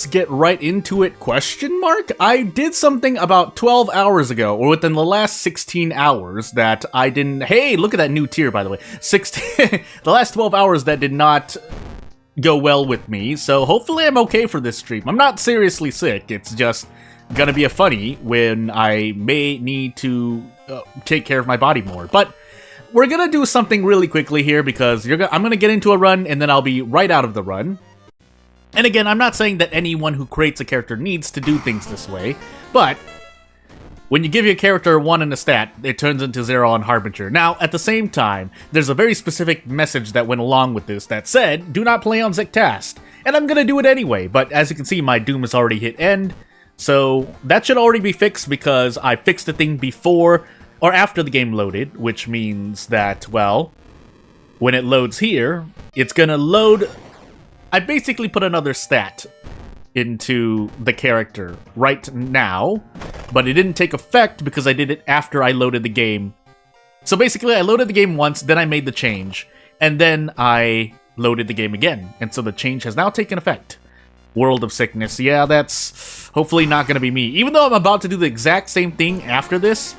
get right into it, question mark? I did something about 12 hours ago, or within the last 16 hours, that I didn't... Hey, look at that new tier, by the way. 16... the last 12 hours that did not go well with me, so hopefully I'm okay for this stream. I'm not seriously sick, it's just gonna be a funny when I may need to take care of my body more. But we're gonna do something really quickly here, because I'm gonna get into a run, and then I'll be right out of the run. And again, I'm not saying that anyone who creates a character needs to do things this way, but when you give your character 1 in a stat, it turns into 0 on Harbinger. Now, at the same time, there's a very specific message that went along with this that said, do not play on Zektast. And I'm gonna do it anyway, but as you can see, my Doom has already hit end, so that should already be fixed because I fixed the thing before or after the game loaded, which means that, well, when it loads here, it's gonna load... I basically put another stat into the character right now, but it didn't take effect because I did it after I loaded the game. So basically, I loaded the game once, then I made the change, and then I loaded the game again. And so the change has now taken effect. World of Sickness. Yeah, that's hopefully not going to be me. Even though I'm about to do the exact same thing after this,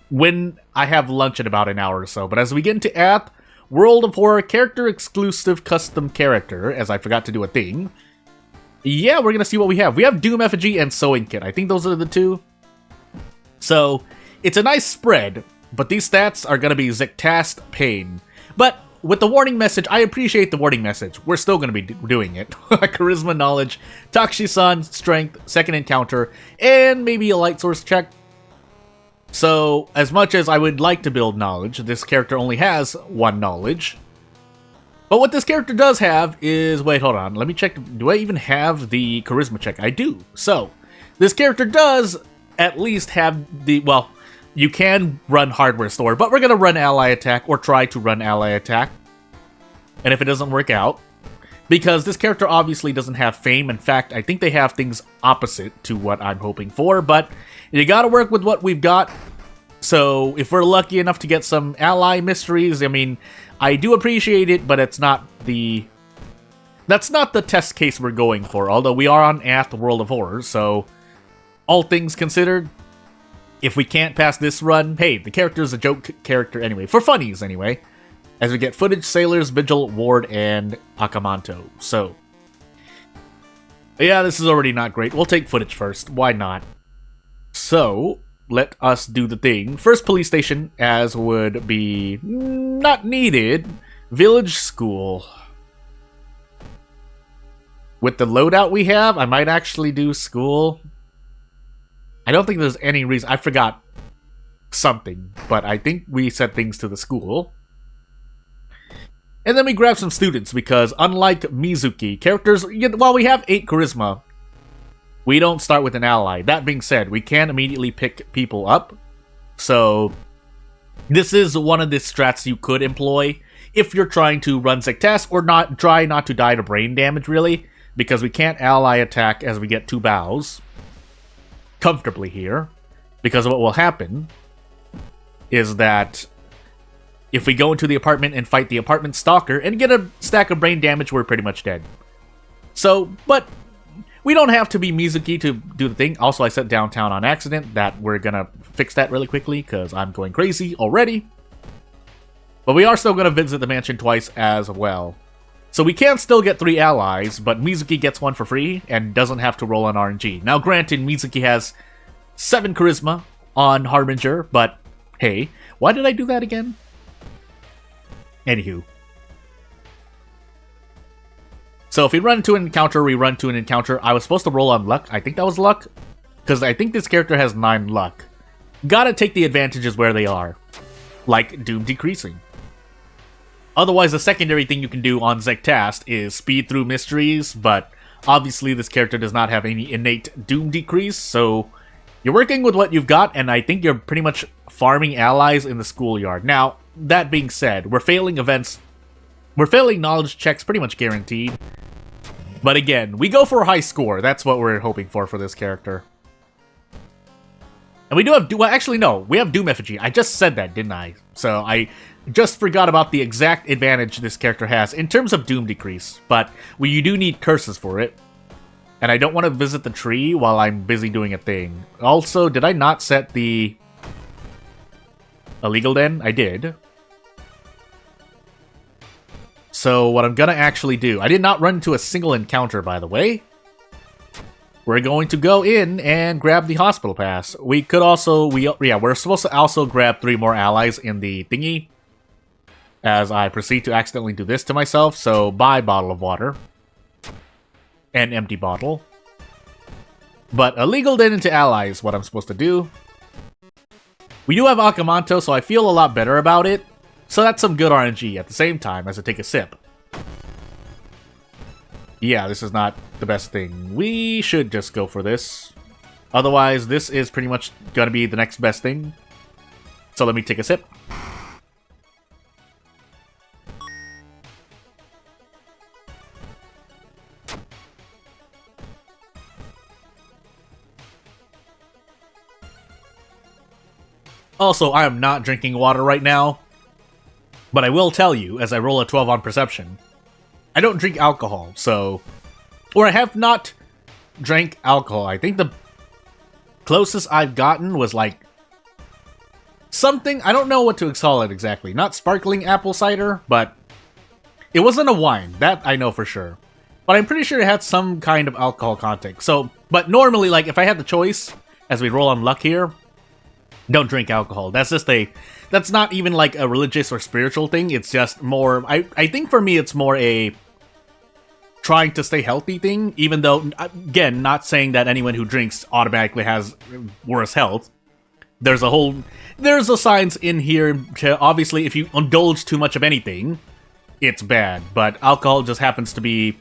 when I have lunch in about an hour or so. But as we get into Ath, World of Horror, character-exclusive custom character, as I forgot to do a thing. Yeah, we're gonna see what we have. We have Doom Effigy and Sewing Kit. I think those are the two. So, it's a nice spread, but these stats are gonna be Zektast Pain. But, with the warning message, I appreciate the warning message. We're still gonna be doing it. Charisma, Knowledge, Takshisan, Strength, Second Encounter, and maybe a Light Source check. So, as much as I would like to build knowledge, this character only has 1 knowledge. But what this character does have is... Wait, hold on. Let me check. Do I even have the charisma check? I do. So, this character does at least have the... Well, you can run hardware store, but we're going to run ally attack, or try to run ally attack. And if it doesn't work out, because this character obviously doesn't have fame. In fact, I think they have things opposite to what I'm hoping for, but you gotta work with what we've got. So if we're lucky enough to get some ally mysteries, I mean, I do appreciate it, but that's not the test case we're going for, although we are on Ath World of Horror, so all things considered, if we can't pass this run, hey, the character is a joke character anyway, for funnies anyway. As we get Footage, Sailors, Vigil, Ward, and Akamanto. So, yeah, this is already not great. We'll take Footage first. Why not? So, let us do the thing. First police station, as would be not needed. Village School. With the loadout we have, I might actually do school. I don't think there's any reason. I forgot something, but I think we set things to the school. And then we grab some students, because unlike Mizuki, characters, while we have 8 charisma, we don't start with an ally. That being said, we can immediately pick people up. So, this is one of the strats you could employ if you're trying to run Zektast, or try not to die to brain damage, really, because we can't ally attack as we get 2 bows comfortably here, because what will happen is that if we go into the apartment and fight the apartment stalker and get a stack of brain damage, we're pretty much dead. So, but we don't have to be Mizuki to do the thing. Also, I set downtown on accident. That we're gonna fix that really quickly because I'm going crazy already. But we are still gonna visit the mansion twice as well. So we can still get 3 allies, but Mizuki gets 1 for free and doesn't have to roll on RNG. Now, granted, Mizuki has 7 charisma on Harbinger, but hey, why did I do that again? Anywho. So if we run into an encounter, we run to an encounter. I was supposed to roll on luck. I think that was luck, because I think this character has 9 luck. Gotta take the advantages where they are, like Doom decreasing. Otherwise, the secondary thing you can do on Zektast is speed through mysteries, but obviously this character does not have any innate Doom decrease, so you're working with what you've got, and I think you're pretty much farming allies in the schoolyard. Now, that being said, we're failing knowledge checks pretty much guaranteed. But again, we go for a high score. That's what we're hoping for this character. And we do have... Well, actually, no. We have Doom Effigy. I just said that, didn't I? So I just forgot about the exact advantage this character has in terms of Doom decrease. But you do need curses for it. And I don't want to visit the tree while I'm busy doing a thing. Also, did I not set the illegal den? I did. So what I'm gonna actually do... I did not run into a single encounter, by the way. We're going to go in and grab the hospital pass. We could also... we're supposed to also grab 3 more allies in the thingy. As I proceed to accidentally do this to myself. So, buy bottle of water. An empty bottle. But illegal den into allies, what I'm supposed to do. We do have Akamanto, so I feel a lot better about it. So that's some good RNG at the same time as I take a sip. Yeah, this is not the best thing. We should just go for this. Otherwise, this is pretty much gonna be the next best thing. So let me take a sip. Also, I am not drinking water right now. But I will tell you, as I roll a 12 on perception, I don't drink alcohol, so... Or I have not drank alcohol. I think the closest I've gotten was like... something, I don't know what to call it exactly. Not sparkling apple cider, but... It wasn't a wine, that I know for sure. But I'm pretty sure it had some kind of alcohol content. So, but normally, like, if I had the choice, as we roll on luck here... Don't drink alcohol. That's just that's not even like a religious or spiritual thing. It's just more, I think for me it's more a trying to stay healthy thing, even though, again, not saying that anyone who drinks automatically has worse health. There's a science in here to, obviously, if you indulge too much of anything, it's bad. But alcohol just happens to be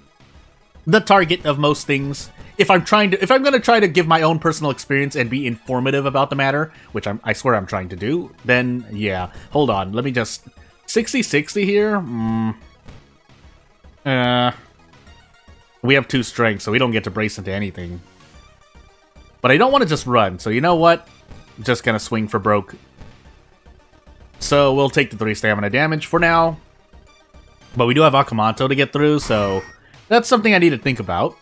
the target of most things. If I'm gonna try to give my own personal experience and be informative about the matter, which I swear I'm trying to do, then yeah. Hold on, let me just 60-60 here. We have 2 strength, so we don't get to brace into anything. But I don't want to just run, so you know what? I'm just gonna swing for broke. So we'll take the 3 stamina damage for now. But we do have Akamanto to get through, so that's something I need to think about.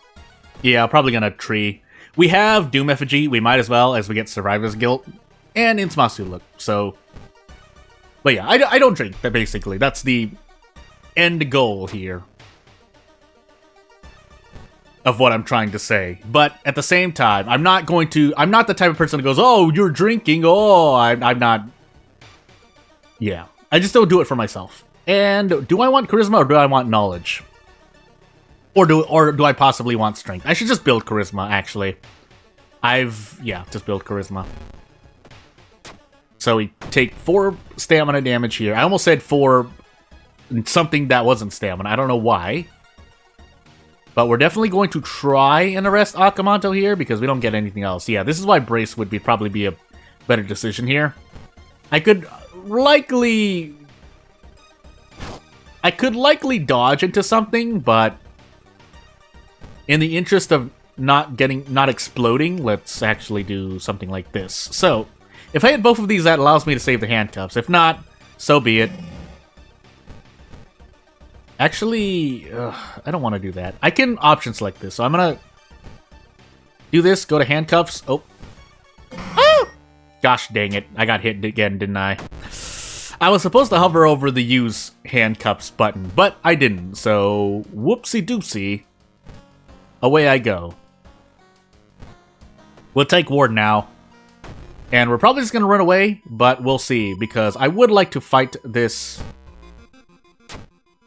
Yeah, I'm probably gonna tree. We have Doom Effigy, we might as well, as we get Survivor's Guilt, and Insmasu look, so... But yeah, I don't drink, basically. That's the end goal here. Of what I'm trying to say. But at the same time, I'm not the type of person that goes, oh, you're drinking, oh, I'm not... Yeah, I just don't do it for myself. And do I want Charisma or do I want Knowledge? Or do I possibly want Strength? I should just build Charisma, actually. Yeah, just build Charisma. So we take 4 stamina damage here. I almost said 4 something that wasn't stamina. I don't know why. But we're definitely going to try and arrest Akamanto here because we don't get anything else. Yeah, this is why Brace would probably be a better decision here. I could likely dodge into something, but in the interest of not exploding, let's actually do something like this. So, if I hit both of these, that allows me to save the handcuffs. If not, so be it. Actually, I don't want to do that. I can option select this, so I'm gonna do this, go to handcuffs. Oh. Ah! Gosh dang it. I got hit again, didn't I? I was supposed to hover over the use handcuffs button, but I didn't, so whoopsie doopsie. Away I go. We'll take Ward now. And we're probably just gonna run away, but we'll see, because I would like to fight this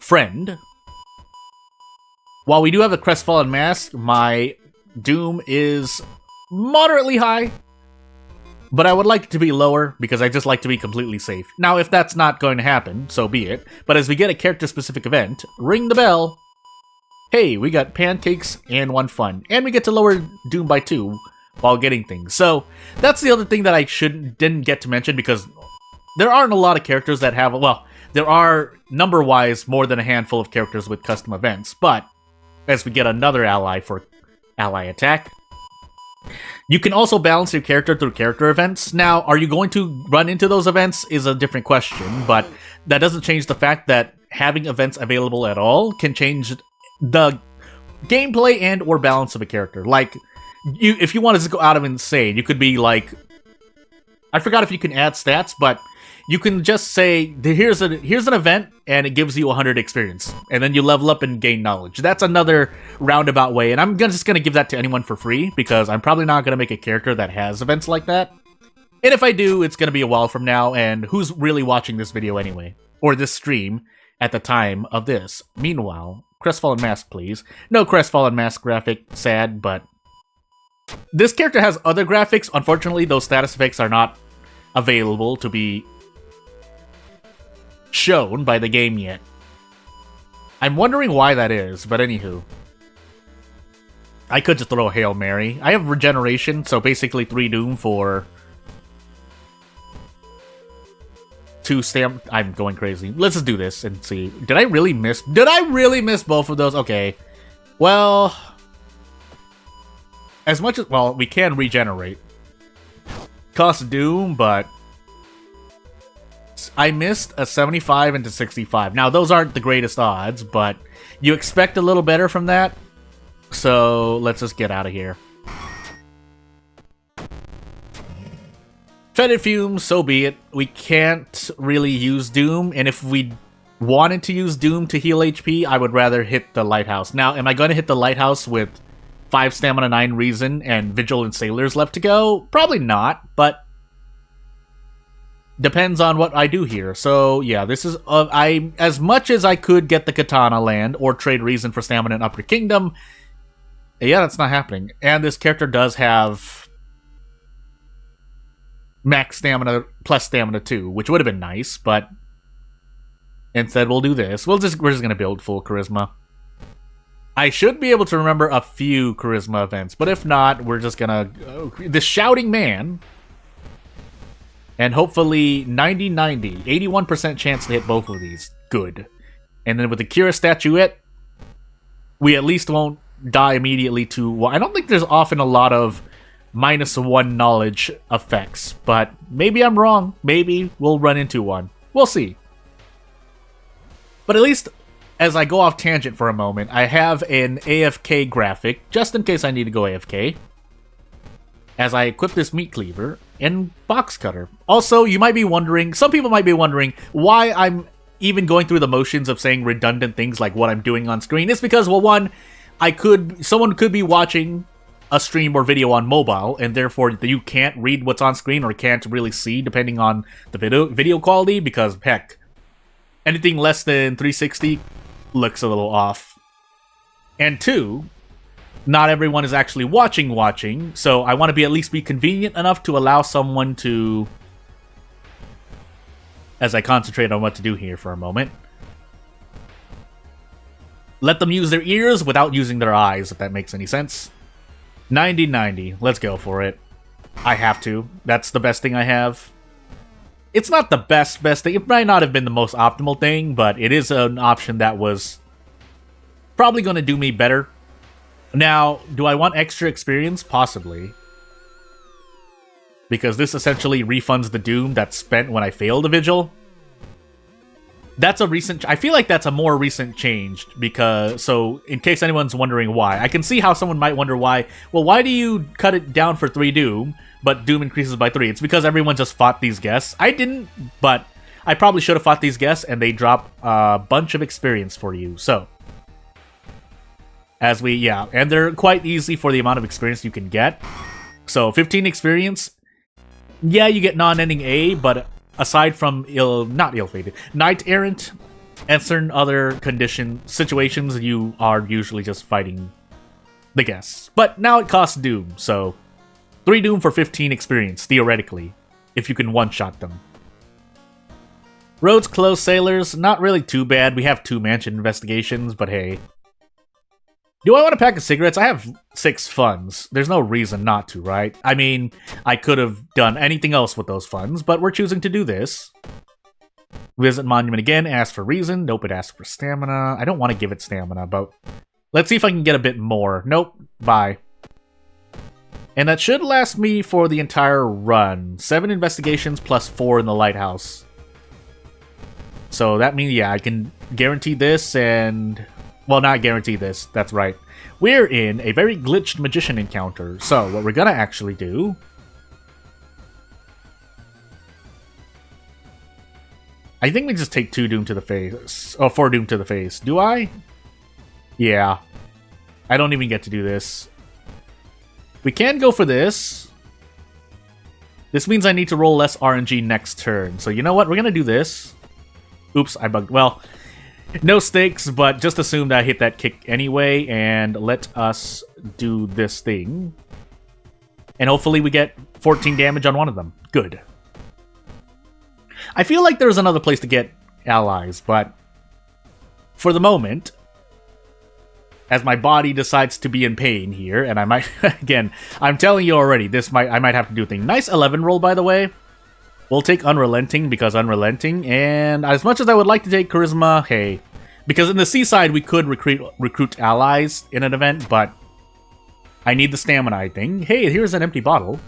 friend. While we do have a Crestfallen Mask, my Doom is moderately high. But I would like it to be lower, because I just like to be completely safe. Now, if that's not going to happen, so be it. But as we get a character-specific event, ring the bell. Hey, we got pancakes and 1 fun. And we get to lower Doom by 2 while getting things. So, that's the other thing that I didn't get to mention, because there aren't a lot of characters that have... Well, there are, number-wise, more than a handful of characters with custom events. But, as we get another ally for ally attack... You can also balance your character through character events. Now, are you going to run into those events is a different question, but that doesn't change the fact that having events available at all can change the gameplay and or balance of a character. Like, if you wanted to go out of insane, you could be like, I forgot if you can add stats, but you can just say, here's an event, and it gives you 100 experience. And then you level up and gain knowledge. That's another roundabout way, and I'm just going to give that to anyone for free, because I'm probably not going to make a character that has events like that. And if I do, it's going to be a while from now, and who's really watching this video anyway? Or this stream at the time of this. Meanwhile, Crestfallen Mask, please. No Crestfallen Mask graphic, sad, but... This character has other graphics. Unfortunately, those status effects are not available to be shown by the game yet. I'm wondering why that is, but anywho. I could just throw a Hail Mary. I have regeneration, so basically 3 Doom for 2 stamp. I'm going crazy. Let's just do this and see. Did I really miss both of those? Okay. Well, as much as, well, we can regenerate. Cost Doom, but I missed a 75 into 65. Now, those aren't the greatest odds, but you expect a little better from that. So, let's just get out of here. Fetid Fumes, so be it. We can't really use Doom, and if we wanted to use Doom to heal HP, I would rather hit the Lighthouse. Now, am I going to hit the Lighthouse with 5 Stamina, 9 Reason, and Vigilant Sailors left to go? Probably not, but depends on what I do here. So, yeah, this is... as much as I could get the Katana land, or trade Reason for Stamina in Upper Kingdom, yeah, that's not happening. And this character does have max Stamina plus Stamina 2, which would have been nice, but instead we'll do this. We're just going to build full Charisma. I should be able to remember a few Charisma events, but if not, we're just going to... the Shouting Man... And hopefully 90-90, 81% chance to hit both of these. Good. And then with the Cura Statuette, we at least won't die immediately to... Well, I don't think there's often a lot of -1 knowledge effects, but maybe I'm wrong. Maybe we'll run into one. We'll see. But at least, as I go off tangent for a moment, I have an AFK graphic, just in case I need to go AFK, as I equip this Meat Cleaver and Box Cutter. Also, you might be wondering, some people might be wondering, why I'm even going through the motions of saying redundant things like what I'm doing on screen. It's because, well, one, someone could be watching a stream or video on mobile, and therefore you can't read what's on screen or can't really see, depending on the video quality, because, heck, anything less than 360 looks a little off. And 2, not everyone is actually watching, so I want to at least be convenient enough to allow someone to, as I concentrate on what to do here for a moment, let them use their ears without using their eyes, if that makes any sense. 90-90, let's go for it. I have to. That's the best thing I have. It's not the best thing. It might not have been the most optimal thing, but it is an option that was probably going to do me better. Now, do I want extra experience? Possibly. Because this essentially refunds the Doom that's spent when I failed a Vigil. That's a recent... I feel like that's a more recent change, because... So, in case anyone's wondering why, I can see how someone might wonder why. Well, why do you cut it down for 3 Doom, but Doom increases by 3? It's because everyone just fought these guests. I didn't, but I probably should have fought these guests, and they drop a bunch of experience for you. So... and they're quite easy for the amount of experience you can get. So, 15 experience, yeah, you get non-ending A, but aside from not ill-fated, Knight Errant, and certain other situations, you are usually just fighting the guests. But now it costs Doom, so 3 Doom for 15 experience, theoretically, if you can one-shot them. Roads Closed Sailors, not really too bad. We have 2 mansion investigations, but hey. Do I want a pack of cigarettes? I have 6 funds. There's no reason not to, right? I mean, I could have done anything else with those funds, but we're choosing to do this. Visit Monument again, ask for reason. Nope, it asks for stamina. I don't want to give it stamina, but let's see if I can get a bit more. Nope, bye. And that should last me for the entire run. 7 investigations plus 4 in the lighthouse. So that means, yeah, I can guarantee this and... Well, not guarantee this, that's right. We're in a very glitched magician encounter. So what we're gonna actually do... I think we just take 2 Doom to the face. Oh, 4 Doom to the face. Do I? Yeah. I don't even get to do this. We can go for this. This means I need to roll less RNG next turn. So you know what? We're gonna do this. Oops, I bugged. Well, no stakes, but just assume that I hit that kick anyway, and let us do this thing. And hopefully we get 14 damage on one of them. Good. I feel like there's another place to get allies, but for the moment, as my body decides to be in pain here, and I might, again, I'm telling you already, I might have to do a thing. Nice 11 roll, by the way. We'll take Unrelenting because Unrelenting, and as much as I would like to take Charisma, hey, because in the seaside we could recruit allies in an event, but I need the stamina, I think. Hey, here's an empty bottle.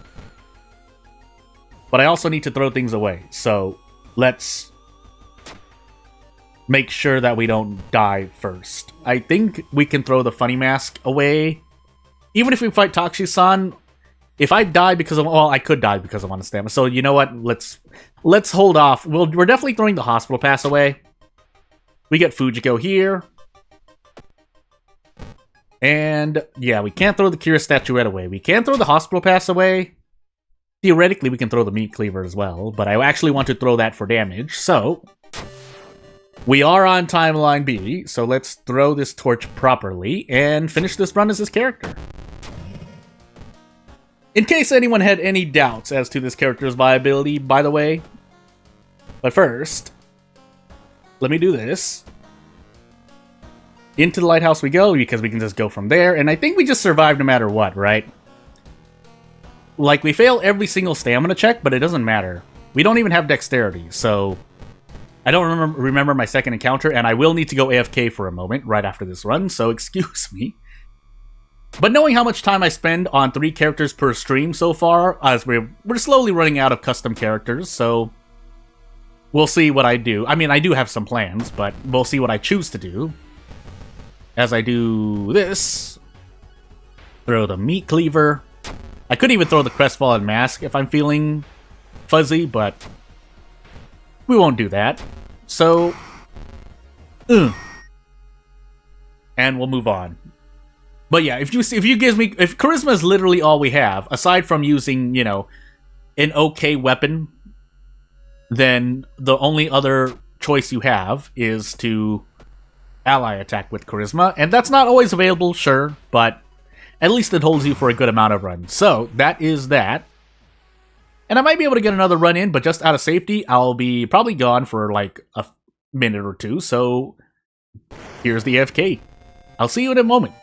But I also need to throw things away, so let's make sure that we don't die first. I think we can throw the Funny Mask away. Even if we fight Takshi-san, if I die because of... Well, I could die because I want to stamina. So, you know what? Let's hold off. We're definitely throwing the Hospital Pass away. We get Fujiko here. And, yeah, we can't throw the Kira Statuette away. We can throw the Hospital Pass away. Theoretically, we can throw the Meat Cleaver as well. But I actually want to throw that for damage. So, we are on Timeline B. So, let's throw this torch properly and finish this run as this character. In case anyone had any doubts as to this character's viability, by the way. But first, let me do this. Into the lighthouse we go, because we can just go from there. And I think we just survive no matter what, right? Like, we fail every single stamina check, but it doesn't matter. We don't even have dexterity, so... I don't remember my second encounter, and I will need to go AFK for a moment right after this run, so excuse me. But knowing how much time I spend on 3 characters per stream so far, as we're slowly running out of custom characters, so we'll see what I do. I mean, I do have some plans, but we'll see what I choose to do. As I do this, throw the Meat Cleaver. I could even throw the Crestfallen Mask if I'm feeling fuzzy, but we won't do that. So, and we'll move on. But yeah, if Charisma is literally all we have, aside from using, you know, an okay weapon, then the only other choice you have is to ally attack with Charisma, and that's not always available, sure, but at least it holds you for a good amount of runs. So, that is that. And I might be able to get another run in, but just out of safety, I'll be probably gone for like a minute or two, so here's the FK. I'll see you in a moment.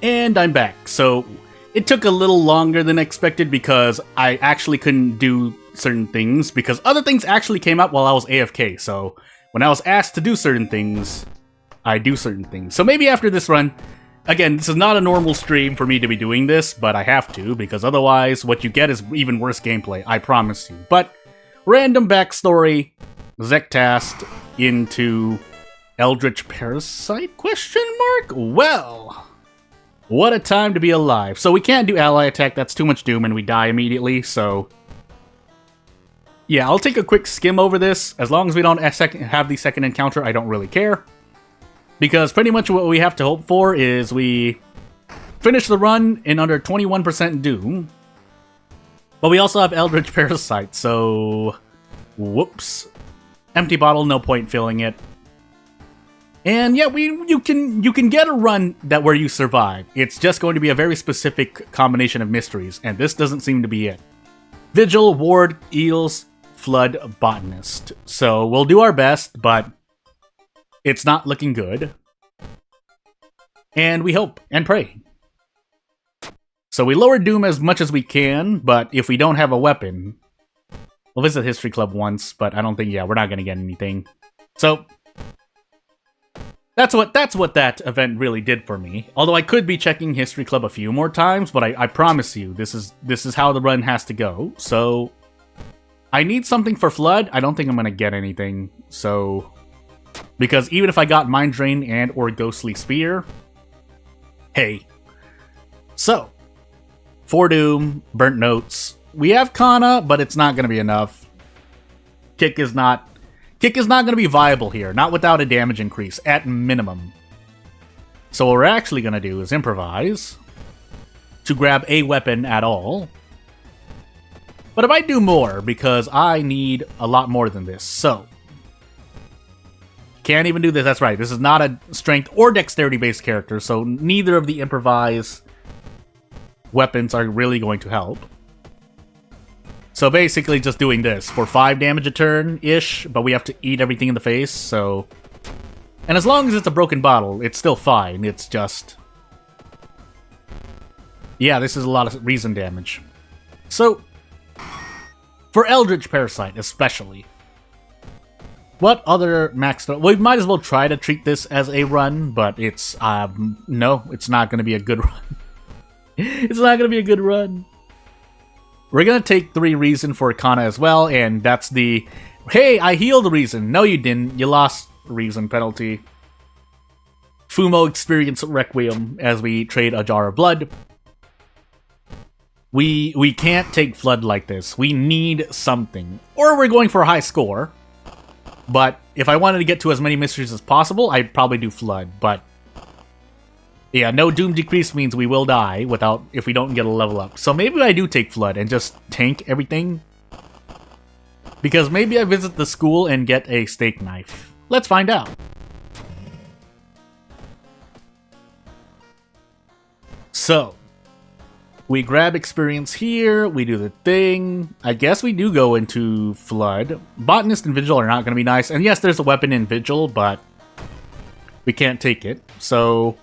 And I'm back. So it took a little longer than expected because I actually couldn't do certain things because other things actually came up while I was AFK. So when I was asked to do certain things, I do certain things. So maybe after this run, again, this is not a normal stream for me to be doing this, but I have to because otherwise what you get is even worse gameplay, I promise you. But random backstory, Zektast into Eldritch Parasite, question mark? Well, what a time to be alive. So we can't do ally attack, that's too much doom and we die immediately, so yeah, I'll take a quick skim over this. As long as we don't have the second encounter, I don't really care. Because pretty much what we have to hope for is we finish the run in under 21% doom. But we also have Eldritch Parasite, so whoops. Empty bottle, no point filling it. And yeah, you can get a run where you survive. It's just going to be a very specific combination of mysteries, and this doesn't seem to be it. Vigil, Ward, Eels, Flood, Botanist. So we'll do our best, but it's not looking good. And we hope and pray. So we lower Doom as much as we can, but if we don't have a weapon, we'll visit History Club once, but I don't think, yeah, we're not going to get anything. So that's what that event really did for me. Although I could be checking History Club a few more times, but I promise you, this is how the run has to go. So I need something for Flood. I don't think I'm going to get anything. So because even if I got Mind Drain and or Ghostly Spear, hey. So, for Doom, Burnt Notes. We have Kana, but it's not going to be enough. Kick is not going to be viable here, not without a damage increase, at minimum. So what we're actually going to do is improvise to grab a weapon at all. But it might do more, because I need a lot more than this. So, can't even do this, that's right. This is not a strength or dexterity-based character, so neither of the improvise weapons are really going to help. So basically just doing this for 5 damage a turn-ish, but we have to eat everything in the face, so... And as long as it's a broken bottle, it's still fine, it's just... Yeah, this is a lot of reason damage. So, for Eldritch Parasite especially, what other max... We might as well try to treat this as a run, but it's... no, it's not going to be a good run. It's not going to be a good run. We're going to take 3 reason for Kana as well, and that's the... Hey, I healed reason. No, you didn't. You lost reason penalty. Fumo Experience Requiem as we trade a Jar of Blood. We can't take Flood like this. We need something. Or we're going for a high score. But if I wanted to get to as many mysteries as possible, I'd probably do Flood. But yeah, no Doom Decrease means we will die if we don't get a level up. So maybe I do take Flood and just tank everything. Because maybe I visit the school and get a steak knife. Let's find out. So, we grab experience here, we do the thing. I guess we do go into Flood. Botanist and Vigil are not going to be nice. And yes, there's a weapon in Vigil, but we can't take it. So,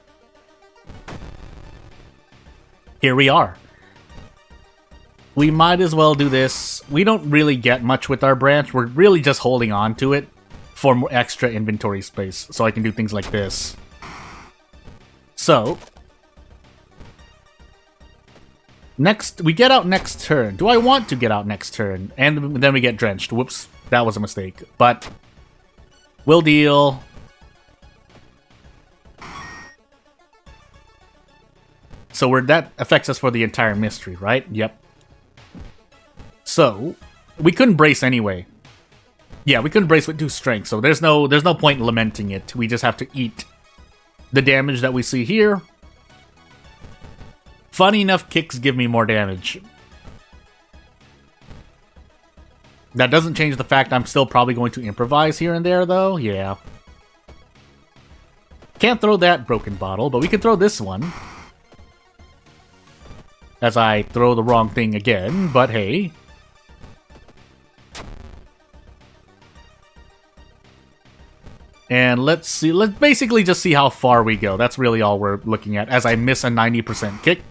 here we are. We might as well do this. We don't really get much with our branch. We're really just holding on to it for more extra inventory space, so I can do things like this. So, next, we get out next turn. Do I want to get out next turn? And then we get drenched. Whoops, that was a mistake. But we'll deal. So that affects us for the entire mystery, right? Yep. So, we couldn't brace anyway. Yeah, we couldn't brace with 2 strength, so there's no point in lamenting it. We just have to eat the damage that we see here. Funny enough, kicks give me more damage. That doesn't change the fact I'm still probably going to improvise here and there, though. Yeah. Can't throw that broken bottle, but we can throw this one. As I throw the wrong thing again, but hey. And let's see, let's basically just see how far we go. That's really all we're looking at, as I miss a 90% kick.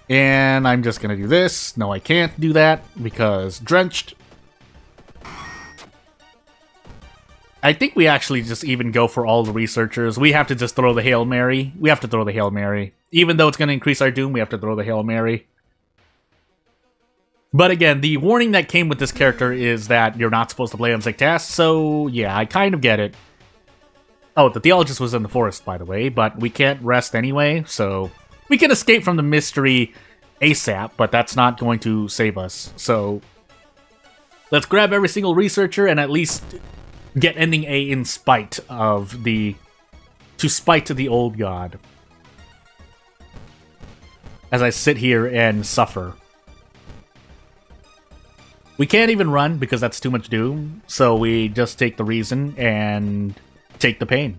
And I'm just gonna do this. No, I can't do that, because drenched. I think we actually just even go for all the researchers. We have to just throw the Hail Mary. We have to throw the Hail Mary. Even though it's going to increase our doom, we have to throw the Hail Mary. But again, the warning that came with this character is that you're not supposed to play on Zektas, so yeah, I kind of get it. Oh, the Theologist was in the forest, by the way, but we can't rest anyway, so... We can escape from the mystery ASAP, but that's not going to save us. So, let's grab every single researcher and at least... get ending A in spite of the... to spite the old god. As I sit here and suffer. We can't even run because that's too much doom, so we just take the reason and take the pain.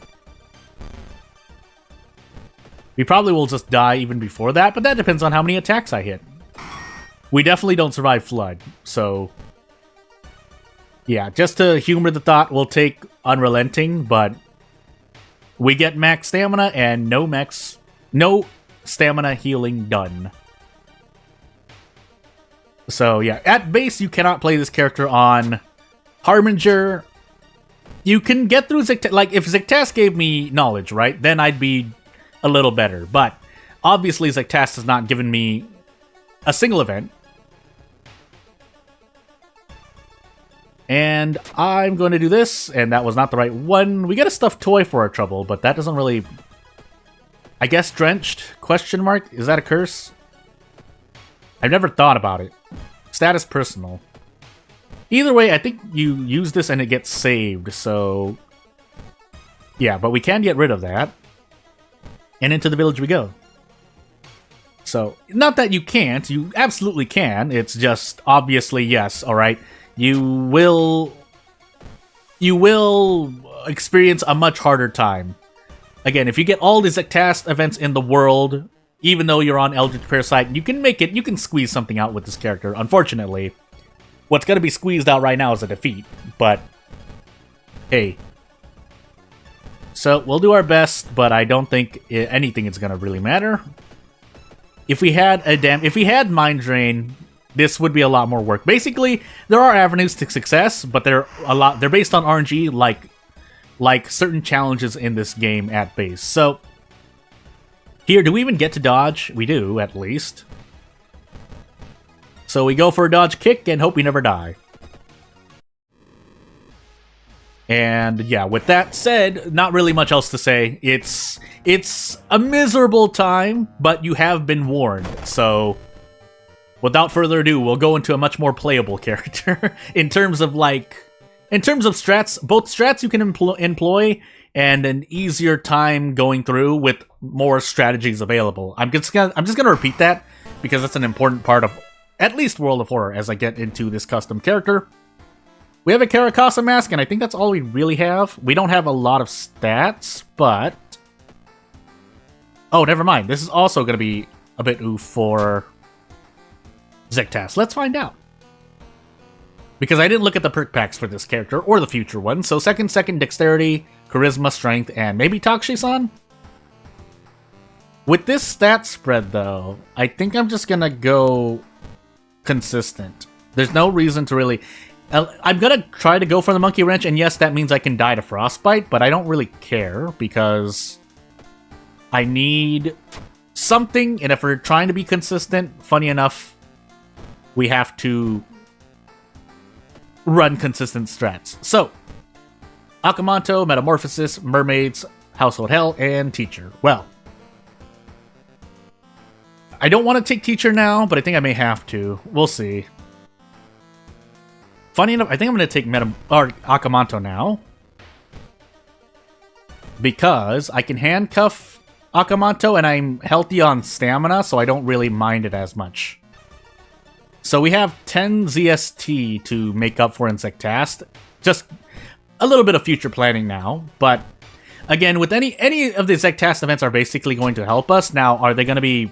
We probably will just die even before that, but that depends on how many attacks I hit. We definitely don't survive Flood, so... yeah, just to humor the thought, we'll take Unrelenting, but we get max stamina and no stamina healing done. So yeah, at base you cannot play this character on Harbinger. You can get through Zektas, like if Zektas gave me knowledge, right, then I'd be a little better. But obviously Zektas has not given me a single event. And I'm going to do this, and that was not the right one. We get a stuffed toy for our trouble, but that doesn't really... I guess drenched? Question mark? Is that a curse? I've never thought about it. Status personal. Either way, I think you use this and it gets saved, so... yeah, but we can get rid of that. And into the village we go. So, not that you can't, you absolutely can. It's just, obviously, yes, alright? You will experience a much harder time. Again, if you get all the Zektas events in the world, even though you're on Eldritch Parasite, you can squeeze something out with this character. Unfortunately, what's going to be squeezed out right now is a defeat, but hey. So, we'll do our best, but I don't think anything is going to really matter. If we had Mind Drain, this would be a lot more work. Basically, there are avenues to success, but they're based on RNG, like certain challenges in this game at base. So, here, do we even get to dodge? We do, at least. So we go for a dodge kick and hope we never die. And yeah, with that said, not really much else to say. It's a miserable time, but you have been warned. So, without further ado, we'll go into a much more playable character in terms of strats, both strats you can employ and an easier time going through with more strategies available. I'm just gonna repeat that because that's an important part of at least World of Horror as I get into this custom character. We have a Caracasa mask, and I think that's all we really have. We don't have a lot of stats, but... oh, never mind. This is also going to be a bit oof for Zektas. Let's find out. Because I didn't look at the perk packs for this character, or the future one. So second, Dexterity, Charisma, Strength, and maybe Takshisan? With this stat spread, though, I think I'm just going to go consistent. There's no reason to really... I'm gonna try to go for the Monkey Wrench, and yes, that means I can die to Frostbite, but I don't really care, because I need something, and if we're trying to be consistent, funny enough, we have to run consistent strats. So, Akamanto, Metamorphosis, Mermaids, Household Hell, and Teacher. Well, I don't want to take Teacher now, but I think I may have to. We'll see. Funny enough, I think I'm going to take Akamanto now. Because I can handcuff Akamanto and I'm healthy on stamina, so I don't really mind it as much. So we have 10 ZST to make up for in Zektas. Just a little bit of future planning now. But again, with any of the Zektas events are basically going to help us. Now, are they going to be...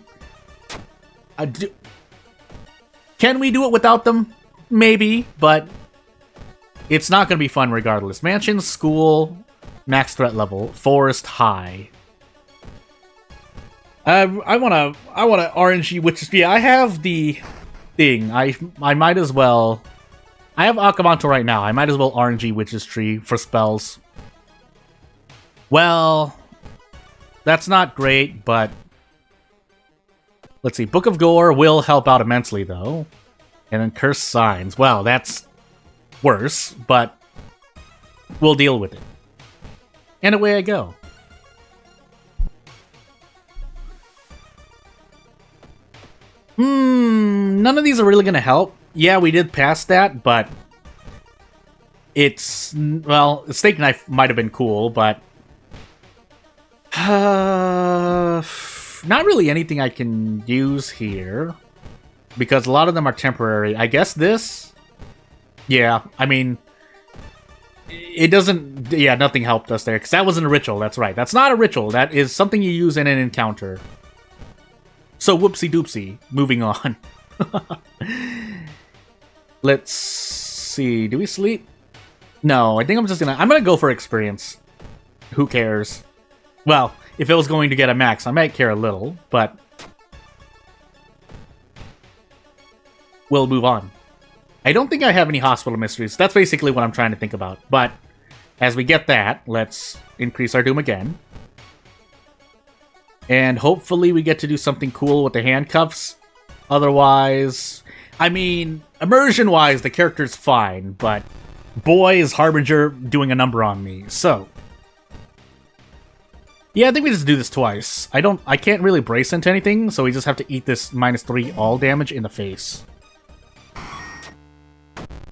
can we do it without them? maybe, but it's not going to be fun regardless. Mansion, school, max threat level, forest high. I wanna RNG witches. Yeah, I have the thing. I might as well. I have Akamanto right now. I might as well RNG witches tree for spells. Well, that's not great, but let's see. Book of Gore will help out immensely, though. And then Cursed Signs. Well, that's worse, but we'll deal with it. And away I go. None of these are really going to help. Yeah, we did pass that, but it's... Well, a steak knife might have been cool, but... not really anything I can use here, because a lot of them are temporary. I guess this? Yeah, I mean... It doesn't... Yeah, nothing helped us there, because that wasn't a ritual, that's right. That's not a ritual, that is something you use in an encounter. So, whoopsie-doopsie. Moving on. Let's see. Do we sleep? No, I think I'm just gonna... I'm gonna go for experience. Who cares? Well, if it was going to get a max, I might care a little, but... We'll move on. I don't think I have any hospital mysteries. That's basically what I'm trying to think about. But, as we get that, let's increase our doom again. And hopefully we get to do something cool with the handcuffs. Otherwise, I mean, immersion-wise, the character's fine, but boy, is Harbinger doing a number on me. So, yeah, I think we just do this twice. I can't really brace into anything, so we just have to eat this -3 all damage in the face.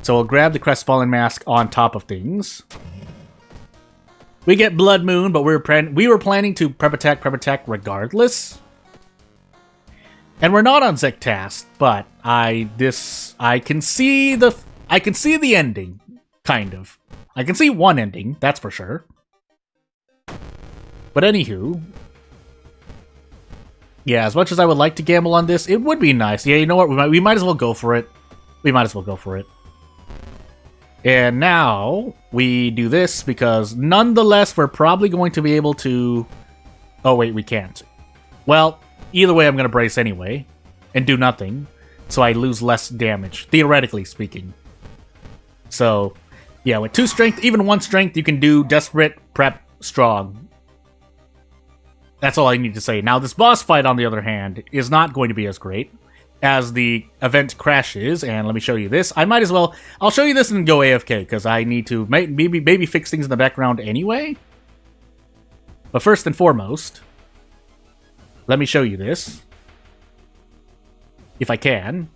So we'll grab the Crestfallen Mask on top of things. We get Blood Moon, but we were planning to prep attack regardless. And we're not on Zektas, but I can see the ending, kind of. I can see one ending, that's for sure. But anywho, yeah, as much as I would like to gamble on this, it would be nice. Yeah, you know what? We might as well go for it. We might as well go for it. And now, we do this, because nonetheless, we're probably going to be able to... Oh, wait, we can't. Well, either way, I'm going to brace anyway, and do nothing, so I lose less damage, theoretically speaking. So, yeah, with 2 strength, even 1 strength, you can do Desperate, Prep, Strong. That's all I need to say. Now, this boss fight, on the other hand, is not going to be as great. As the event crashes, and let me show you this. I might as well... I'll show you this and go AFK, because I need to maybe fix things in the background anyway. But first and foremost, let me show you this. If I can.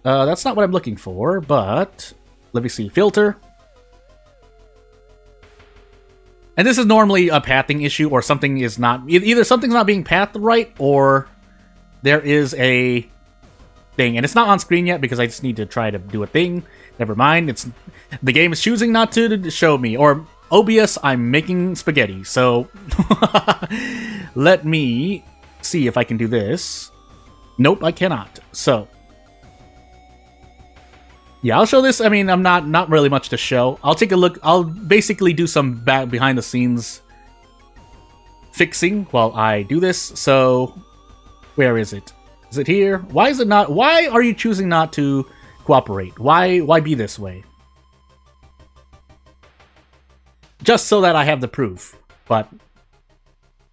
That's not what I'm looking for, but... Let me see. Filter. And this is normally a pathing issue, or something is not... Either something's not being pathed right, or there is a thing. And it's not on screen yet, because I just need to try to do a thing. Never mind. The game is choosing not to show me. Or, OBS, I'm making spaghetti. So, let me see if I can do this. Nope, I cannot. So... Yeah, I'll show this. I mean, I'm not really much to show. I'll take a look. I'll basically do some behind the scenes fixing while I do this. So, where is it? Is it here? Why is it not? Why are you choosing not to cooperate? Why be this way? Just so that I have the proof. But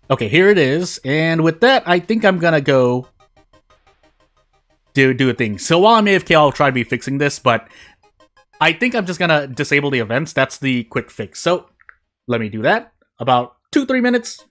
okay, here it is. And with that, I think I'm gonna go do a thing. So while I'm AFK, I'll try to be fixing this, but I think I'm just gonna disable the events. That's the quick fix. So let me do that. About 2-3 minutes.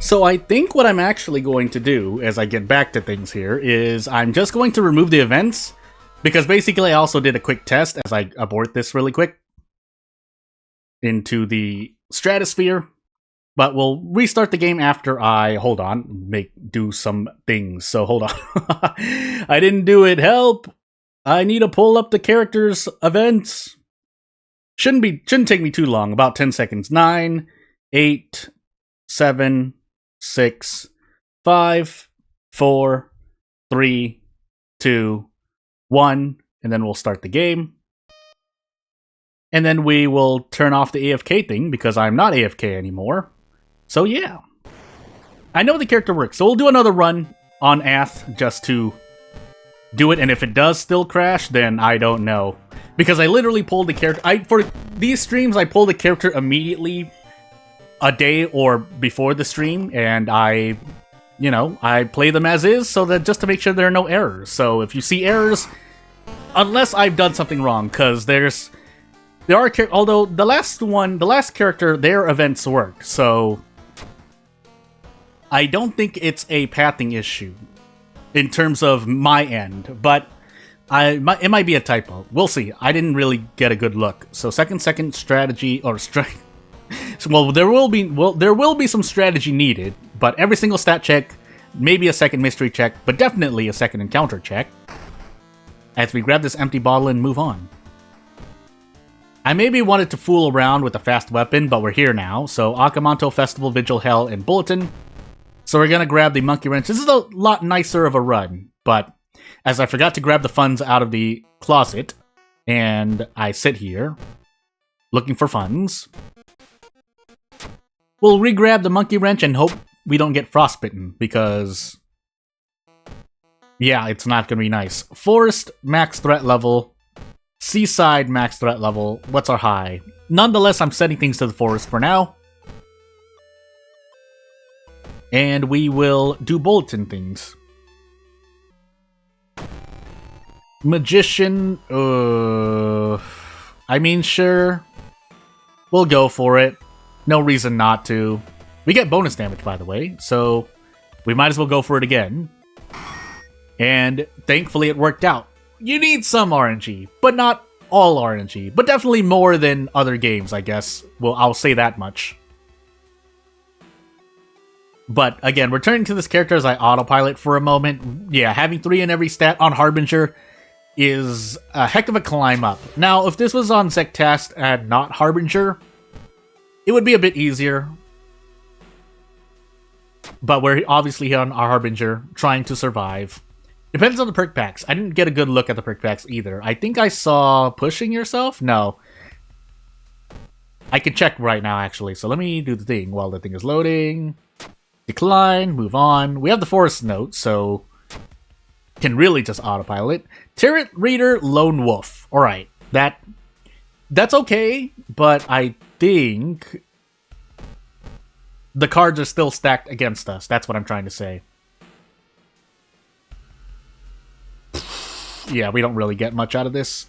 So I think what I'm actually going to do as I get back to things here is I'm just going to remove the events, because basically I also did a quick test as I abort this really quick into the stratosphere, but we'll restart the game after I, hold on, do some things. So hold on. I didn't do it, help! I need to pull up the character's events. Shouldn't take me too long, about 10 seconds. 9, 8, 7, 6, 5, 4, 3, 2, 1, and then we'll start the game. And then we will turn off the AFK thing, because I'm not AFK anymore. So yeah. I know the character works, so we'll do another run on Ath just to do it, and if it does still crash, then I don't know. Because I literally pulled the character... For these streams, I pull the character immediately a day or before the stream, and I play them as is, so that just to make sure there are no errors. So if you see errors, unless I've done something wrong, because there are although the last character, their events work, so I don't think it's a pathing issue in terms of my end, but it might be a typo. We'll see. I didn't really get a good look. So second strategy or well, there will be some strategy needed, but every single stat check, maybe a second mystery check, but definitely a second encounter check. As we grab this empty bottle and move on. I maybe wanted to fool around with a fast weapon, but we're here now. So Akamanto, Festival, Vigil, Hell, and Bulletin. So we're gonna grab the Monkey Wrench. This is a lot nicer of a run, but as I forgot to grab the funds out of the closet, and I sit here looking for funds, we'll re-grab the Monkey Wrench and hope we don't get frostbitten, because yeah, it's not gonna be nice. Forest, max threat level. Seaside, max threat level. What's our high? Nonetheless, I'm setting things to the forest for now. And we will do bulletin things. Magician, I mean, sure. We'll go for it. No reason not to. We get bonus damage, by the way, so we might as well go for it again. And thankfully it worked out. You need some RNG, but not all RNG. But definitely more than other games, I guess. Well, I'll say that much. But again, returning to this character as I autopilot for a moment, yeah, having 3 in every stat on Harbinger is a heck of a climb up. Now, if this was on Zectast and not Harbinger, it would be a bit easier. But we're obviously on our Harbinger, trying to survive. Depends on the perk packs. I didn't get a good look at the perk packs either. I think I saw pushing yourself? No. I can check right now, actually. So let me do the thing while the thing is loading. Decline, move on. We have the forest note, so can really just autopilot. Tarot Reader, Lone Wolf. Alright, that's okay, but I think the cards are still stacked against us. That's what I'm trying to say. Yeah, we don't really get much out of this.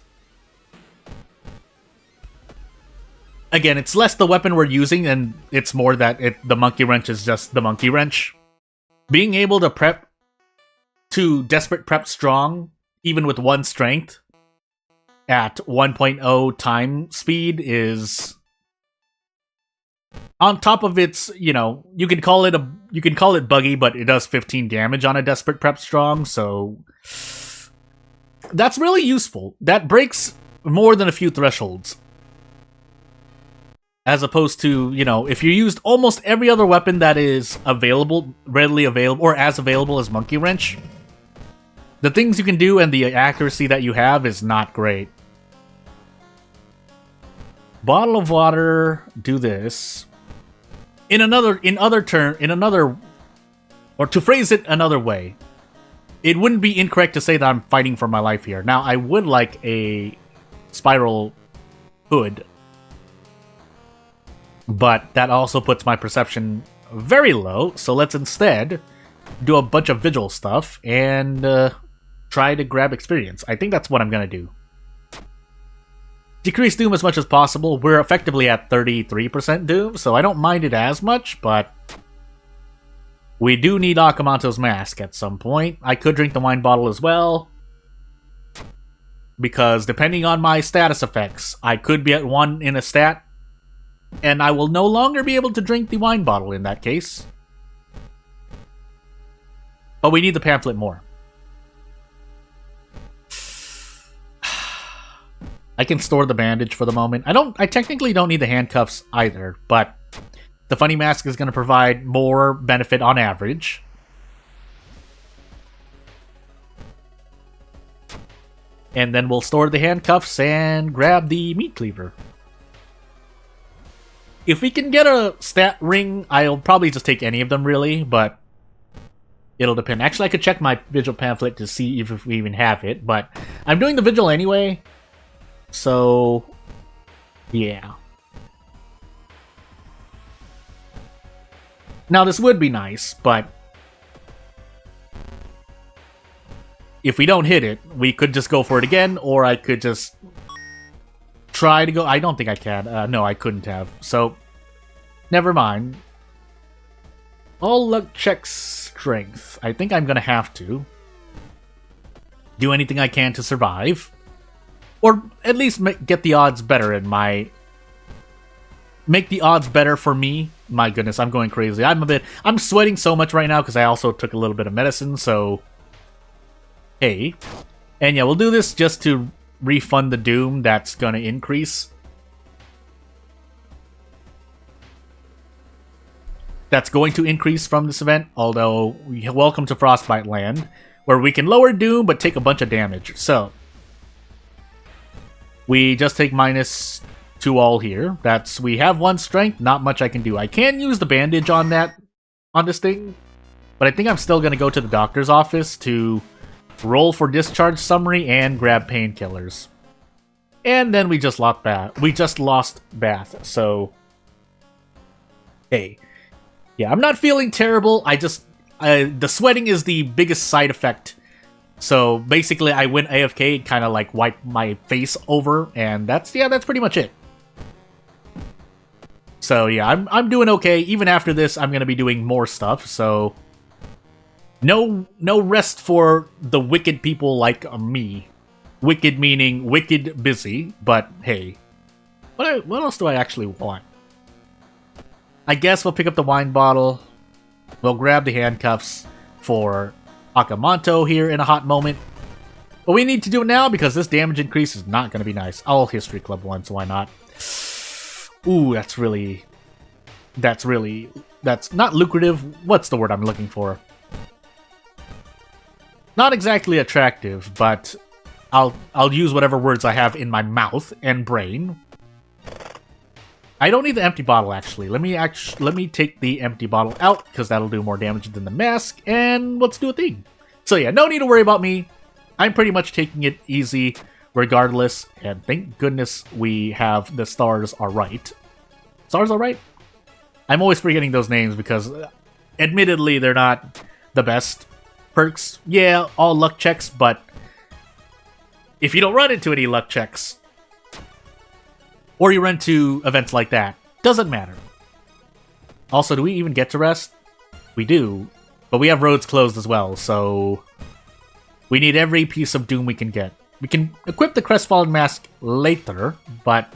Again, it's less the weapon we're using, and it's more that the Monkey Wrench is just the Monkey Wrench. Being able to prep to Desperate Prep Strong, even with 1 strength, at 1.0 time speed is... On top of its, you can call it buggy, but it does 15 damage on a Desperate Prep Strong, so... That's really useful. That breaks more than a few thresholds. As opposed to, if you used almost every other weapon that is available, readily available, or as available as Monkey Wrench, the things you can do and the accuracy that you have is not great. Bottle of water, do this. Or to phrase it another way, it wouldn't be incorrect to say that I'm fighting for my life here. Now, I would like a spiral hood, but that also puts my perception very low, so let's instead do a bunch of Vigil stuff and try to grab experience. I think that's what I'm going to do. Decrease Doom as much as possible. We're effectively at 33% Doom, so I don't mind it as much, but We do need Akamanto's mask at some point. I could drink the wine bottle as well. Because depending on my status effects, I could be at 1 in a stat. And I will no longer be able to drink the wine bottle in that case. But we need the pamphlet more. I can store the bandage for the moment. I technically don't need the handcuffs either, but the funny mask is going to provide more benefit on average. And then we'll store the handcuffs and grab the meat cleaver. If we can get a stat ring, I'll probably just take any of them really, but it'll depend. Actually, I could check my vigil pamphlet to see if we even have it, but I'm doing the vigil anyway. So, yeah. Now, this would be nice, but if we don't hit it, we could just go for it again, or I could just try to go... I don't think I can. No, I couldn't have. So, never mind. All luck checks strength. I think I'm going to have to do anything I can to survive. Or at least get the odds better in my... Make the odds better for me. My goodness, I'm going crazy. I'm sweating so much right now because I also took a little bit of medicine, so... Hey. And yeah, we'll do this just to refund the doom that's going to increase. That's going to increase from this event, although welcome to Frostbite Land, where we can lower doom but take a bunch of damage. So, we just take -2 all here. We have 1 strength, not much I can do. I can use the bandage on this thing, but I think I'm still going to go to the doctor's office to roll for discharge summary and grab painkillers. And then we just lost Bath, so... Hey. Yeah, I'm not feeling terrible, the sweating is the biggest side effect. So, basically, I went AFK and kind of, like, wiped my face over, and that's pretty much it. So, yeah, I'm doing okay. Even after this, I'm going to be doing more stuff, so... No rest for the wicked people like me. Wicked meaning wicked busy, but hey. What else do I actually want? I guess we'll pick up the wine bottle. We'll grab the handcuffs for Akamanto here in a hot moment. But we need to do it now because this damage increase is not going to be nice. I'll History Club one, so why not? Ooh, that's not lucrative. What's the word I'm looking for? Not exactly attractive, but I'll use whatever words I have in my mouth and brain. I don't need the empty bottle, actually. Let me take the empty bottle out, because that'll do more damage than the mask, and let's do a thing. So yeah, no need to worry about me. I'm pretty much taking it easy regardless, and thank goodness we have the stars are right. Stars are right? I'm always forgetting those names because, admittedly, they're not the best perks. Yeah, all luck checks, but if you don't run into any luck checks, or you run to events like that, doesn't matter. Also, do we even get to rest? We do, but we have roads closed as well, so we need every piece of doom we can get. We can equip the Crestfallen Mask later, but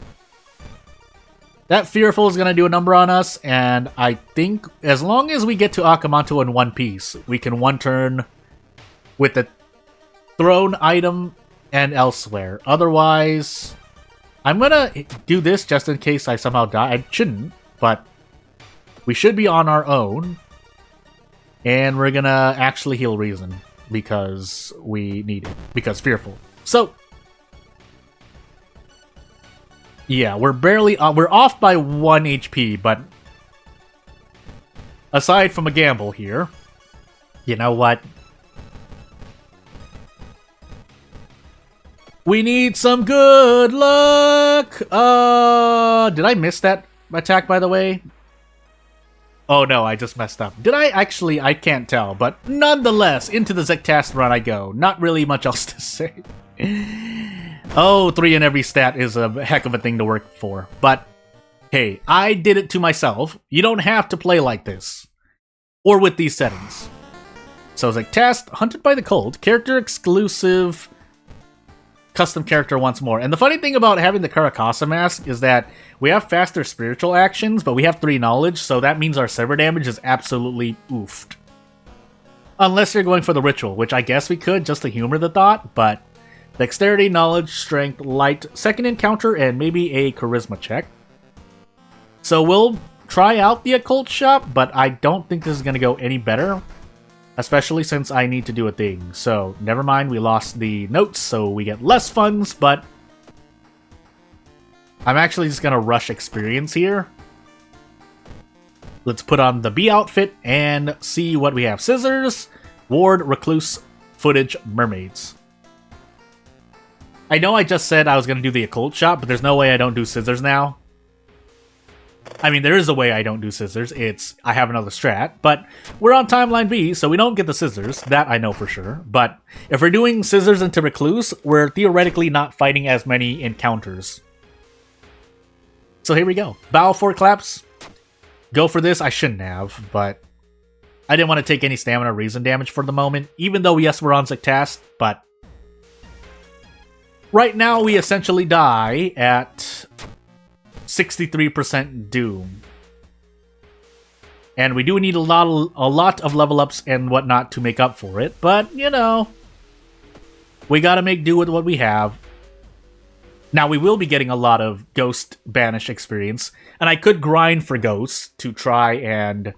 that Fearful is going to do a number on us, and I think as long as we get to Akamanto in one piece, we can one turn with the Throne item and elsewhere. Otherwise, I'm going to do this just in case I somehow die. I shouldn't, but we should be on our own, and we're going to actually heal Reason because we need it, because Fearful. So, yeah, we're off by 1 HP, but aside from a gamble here, you know what? We need some good luck! Did I miss that attack, by the way? Oh no, I just messed up. Did I actually? I can't tell, but nonetheless, into the Zektast run I go. Not really much else to say. Oh, 3 in every stat is a heck of a thing to work for. But, hey, I did it to myself. You don't have to play like this. or with these settings. So it's like task, hunted by the cold, character exclusive, custom character once more. And the funny thing about having the Karakasa mask is that we have faster spiritual actions, but we have 3 knowledge, so that means our server damage is absolutely oofed. Unless you're going for the ritual, which I guess we could just to humor the thought, but dexterity, knowledge, strength, light, second encounter, and maybe a charisma check. So we'll try out the occult shop, but I don't think this is going to go any better. Especially since I need to do a thing. So, never mind, we lost the notes, so we get less funds, but I'm actually just gonna rush experience here. Let's put on the B outfit and see what we have. Scissors, ward, recluse, footage, mermaids. I know I just said I was gonna do the occult shop, but there's no way I don't do scissors now. I mean, there is a way I don't do scissors. It's I have another strat, but we're on timeline B, so we don't get the scissors. That I know for sure. But if we're doing scissors into recluse, we're theoretically not fighting as many encounters. So here we go. Bow 4 claps. Go for this. I shouldn't have, but I didn't want to take any stamina or reason damage for the moment, even though, yes, we're on task, but right now we essentially die at 63% doom. And we do need a lot of level ups and whatnot to make up for it, but, you know, we gotta make do with what we have. Now, we will be getting a lot of Ghost Banish experience, and I could grind for Ghosts to try and...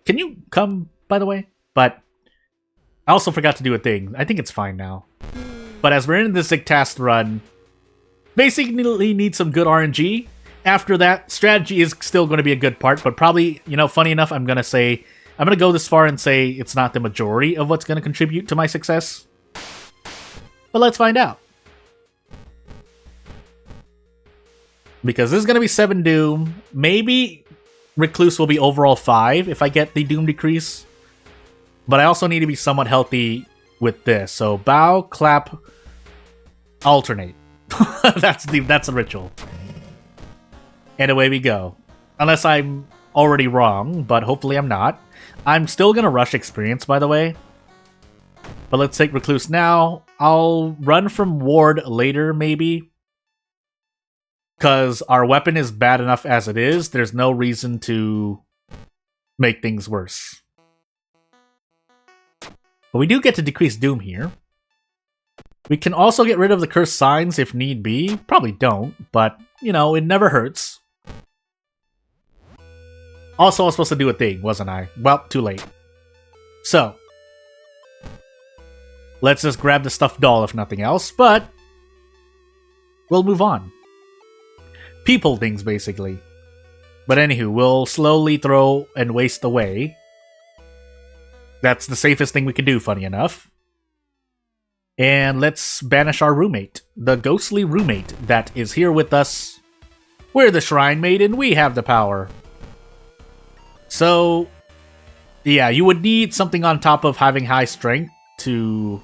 Can you come, by the way? But I also forgot to do a thing. I think it's fine now. But as we're in this Zigtast run, basically need some good RNG. After that, strategy is still going to be a good part, but probably, you know, funny enough, I'm going to go this far and say it's not the majority of what's going to contribute to my success. But let's find out. Because this is going to be 7 Doom. Maybe Recluse will be overall 5 if I get the Doom decrease. But I also need to be somewhat healthy with this. So bow, clap, alternate. that's the ritual. And away we go. Unless I'm already wrong, but hopefully I'm not. I'm still going to rush experience, by the way. But let's take Recluse now. I'll run from Ward later, maybe. Because our weapon is bad enough as it is. There's no reason to make things worse. But we do get to decrease Doom here. We can also get rid of the cursed signs if need be. Probably don't, but, you know, it never hurts. Also, I was supposed to do a thing, wasn't I? Well, too late. So, let's just grab the stuffed doll if nothing else, but we'll move on. People things, basically. But anywho, we'll slowly throw and waste away. That's the safest thing we can do, funny enough. And let's banish our roommate. The ghostly roommate that is here with us. We're the Shrine Maiden, we have the power. So, yeah, you would need something on top of having high strength to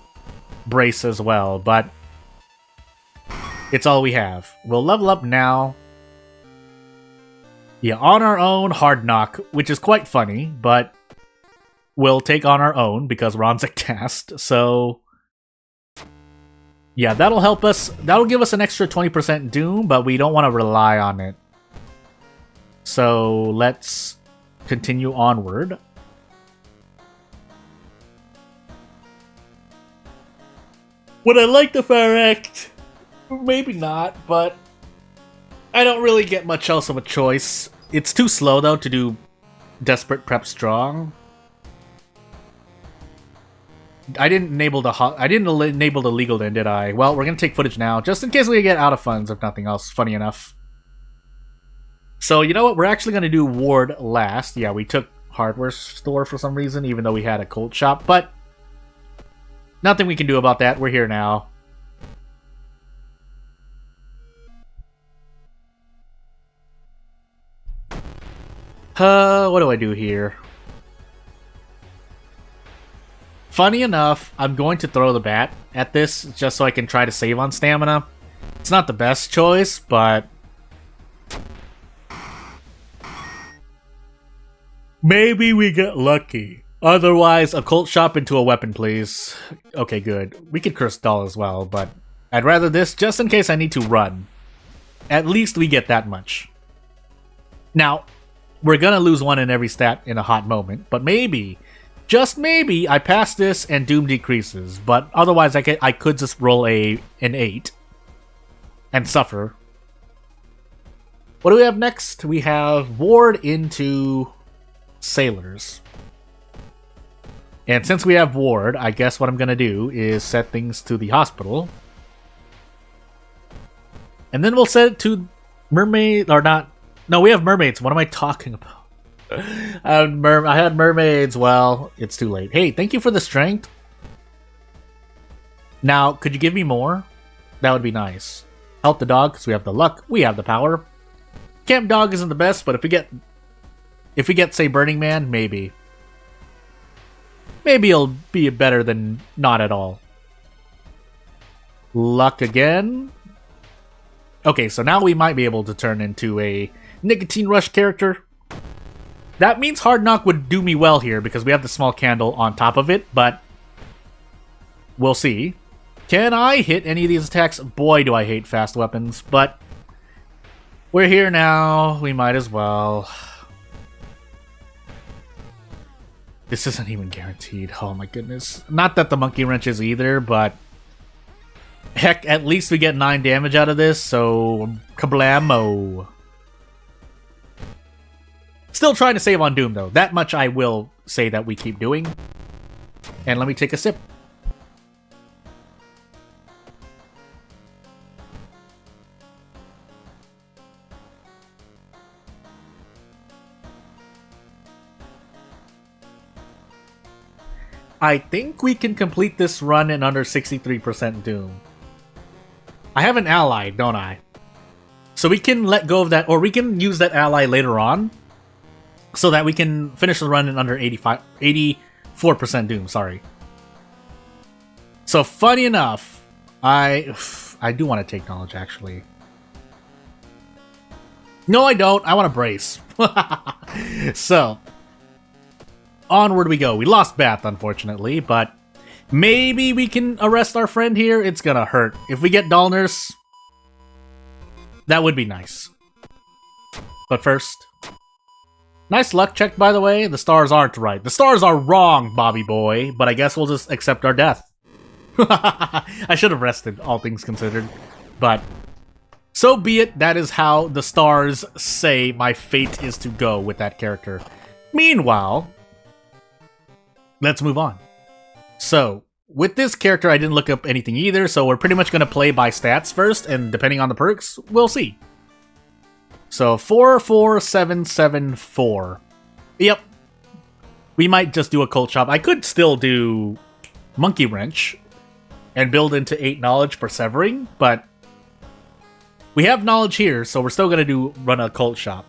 brace as well, but it's all we have. We'll level up now. Yeah, on our own, hard knock, which is quite funny, but we'll take on our own because we're on Zictast, so yeah, that'll help us. That'll give us an extra 20% Doom, but we don't want to rely on it. So let's continue onward. Would I like the Fire Act? Maybe not, but I don't really get much else of a choice. It's too slow, though, to do Desperate Prep Strong. I didn't enable the legal end, did I? Well, we're gonna take footage now, just in case we get out of funds, if nothing else. Funny enough. So, you know what? We're actually gonna do Ward last. Yeah, we took Hardware Store for some reason, even though we had a Colt Shop, but nothing we can do about that. We're here now. What do I do here? Funny enough, I'm going to throw the bat at this just so I can try to save on stamina. It's not the best choice, but maybe we get lucky. Otherwise, occult shop into a weapon, please. Okay, good. We could curse doll as well, but I'd rather this just in case I need to run. At least we get that much. Now, we're gonna lose one in every stat in a hot moment, but maybe, just maybe, I pass this and Doom decreases. But otherwise, I could just roll an 8 and suffer. What do we have next? We have Ward into Sailors. And since we have Ward, I guess what I'm gonna do is set things to the hospital. And then we'll set it to mermaid, or not. No, we have mermaids. What am I talking about? I had mermaids. Well, it's too late. Hey, thank you for the strength. Now, could you give me more? That would be nice. Help the dog, because we have the luck. We have the power. Camp dog isn't the best, but if we get, say, Burning Man, maybe. Maybe it'll be better than not at all. Luck again. Okay, so now we might be able to turn into a Nicotine Rush character. That means Hard Knock would do me well here because we have the small candle on top of it, but we'll see. Can I hit any of these attacks? Boy, do I hate fast weapons, but we're here now. We might as well. This isn't even guaranteed. Oh my goodness. Not that the monkey wrench is either, but heck, at least we get 9 damage out of this, so kablamo. Still trying to save on Doom, though. That much I will say that we keep doing. And let me take a sip. I think we can complete this run in under 63% Doom. I have an ally, don't I? So we can let go of that, or we can use that ally later on, so that we can finish the run in under 84% Doom, sorry. So funny enough, I do want to take knowledge, actually. No, I don't. I want to brace. So, onward we go. We lost Bath, unfortunately, but maybe we can arrest our friend here. It's gonna hurt. If we get Doll Nurse, that would be nice. But first, nice luck check, by the way. The stars aren't right. The stars are wrong, Bobby boy, but I guess we'll just accept our death. I should have rested, all things considered. But so be it. That is how the stars say my fate is to go with that character. Meanwhile, let's move on. So, with this character, I didn't look up anything either, so we're pretty much going to play by stats first, and depending on the perks, we'll see. So, 44774. Yep. We might just do a Cult Shop. I could still do Monkey Wrench and build into 8 knowledge for severing, but we have knowledge here, so we're still going to run a Cult Shop.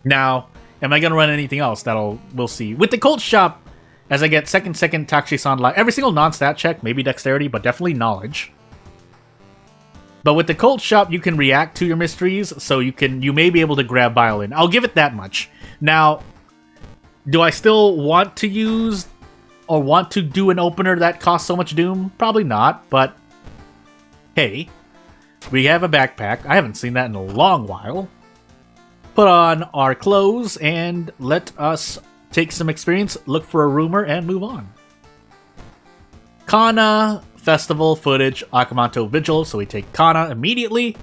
Now, am I going to run anything else? We'll see. With the Cult Shop, as I get second, Takshisan Light, every single non-stat check, maybe dexterity, but definitely knowledge. But with the Cult Shop, you can react to your mysteries, so you may be able to grab Violin. I'll give it that much. Now, do I still want to use or want to do an opener that costs so much Doom? Probably not, but hey, we have a backpack. I haven't seen that in a long while. Put on our clothes and let us take some experience, look for a rumor, and move on. Kana, Festival, Footage, Akamanto, Vigil, so we take Kana immediately.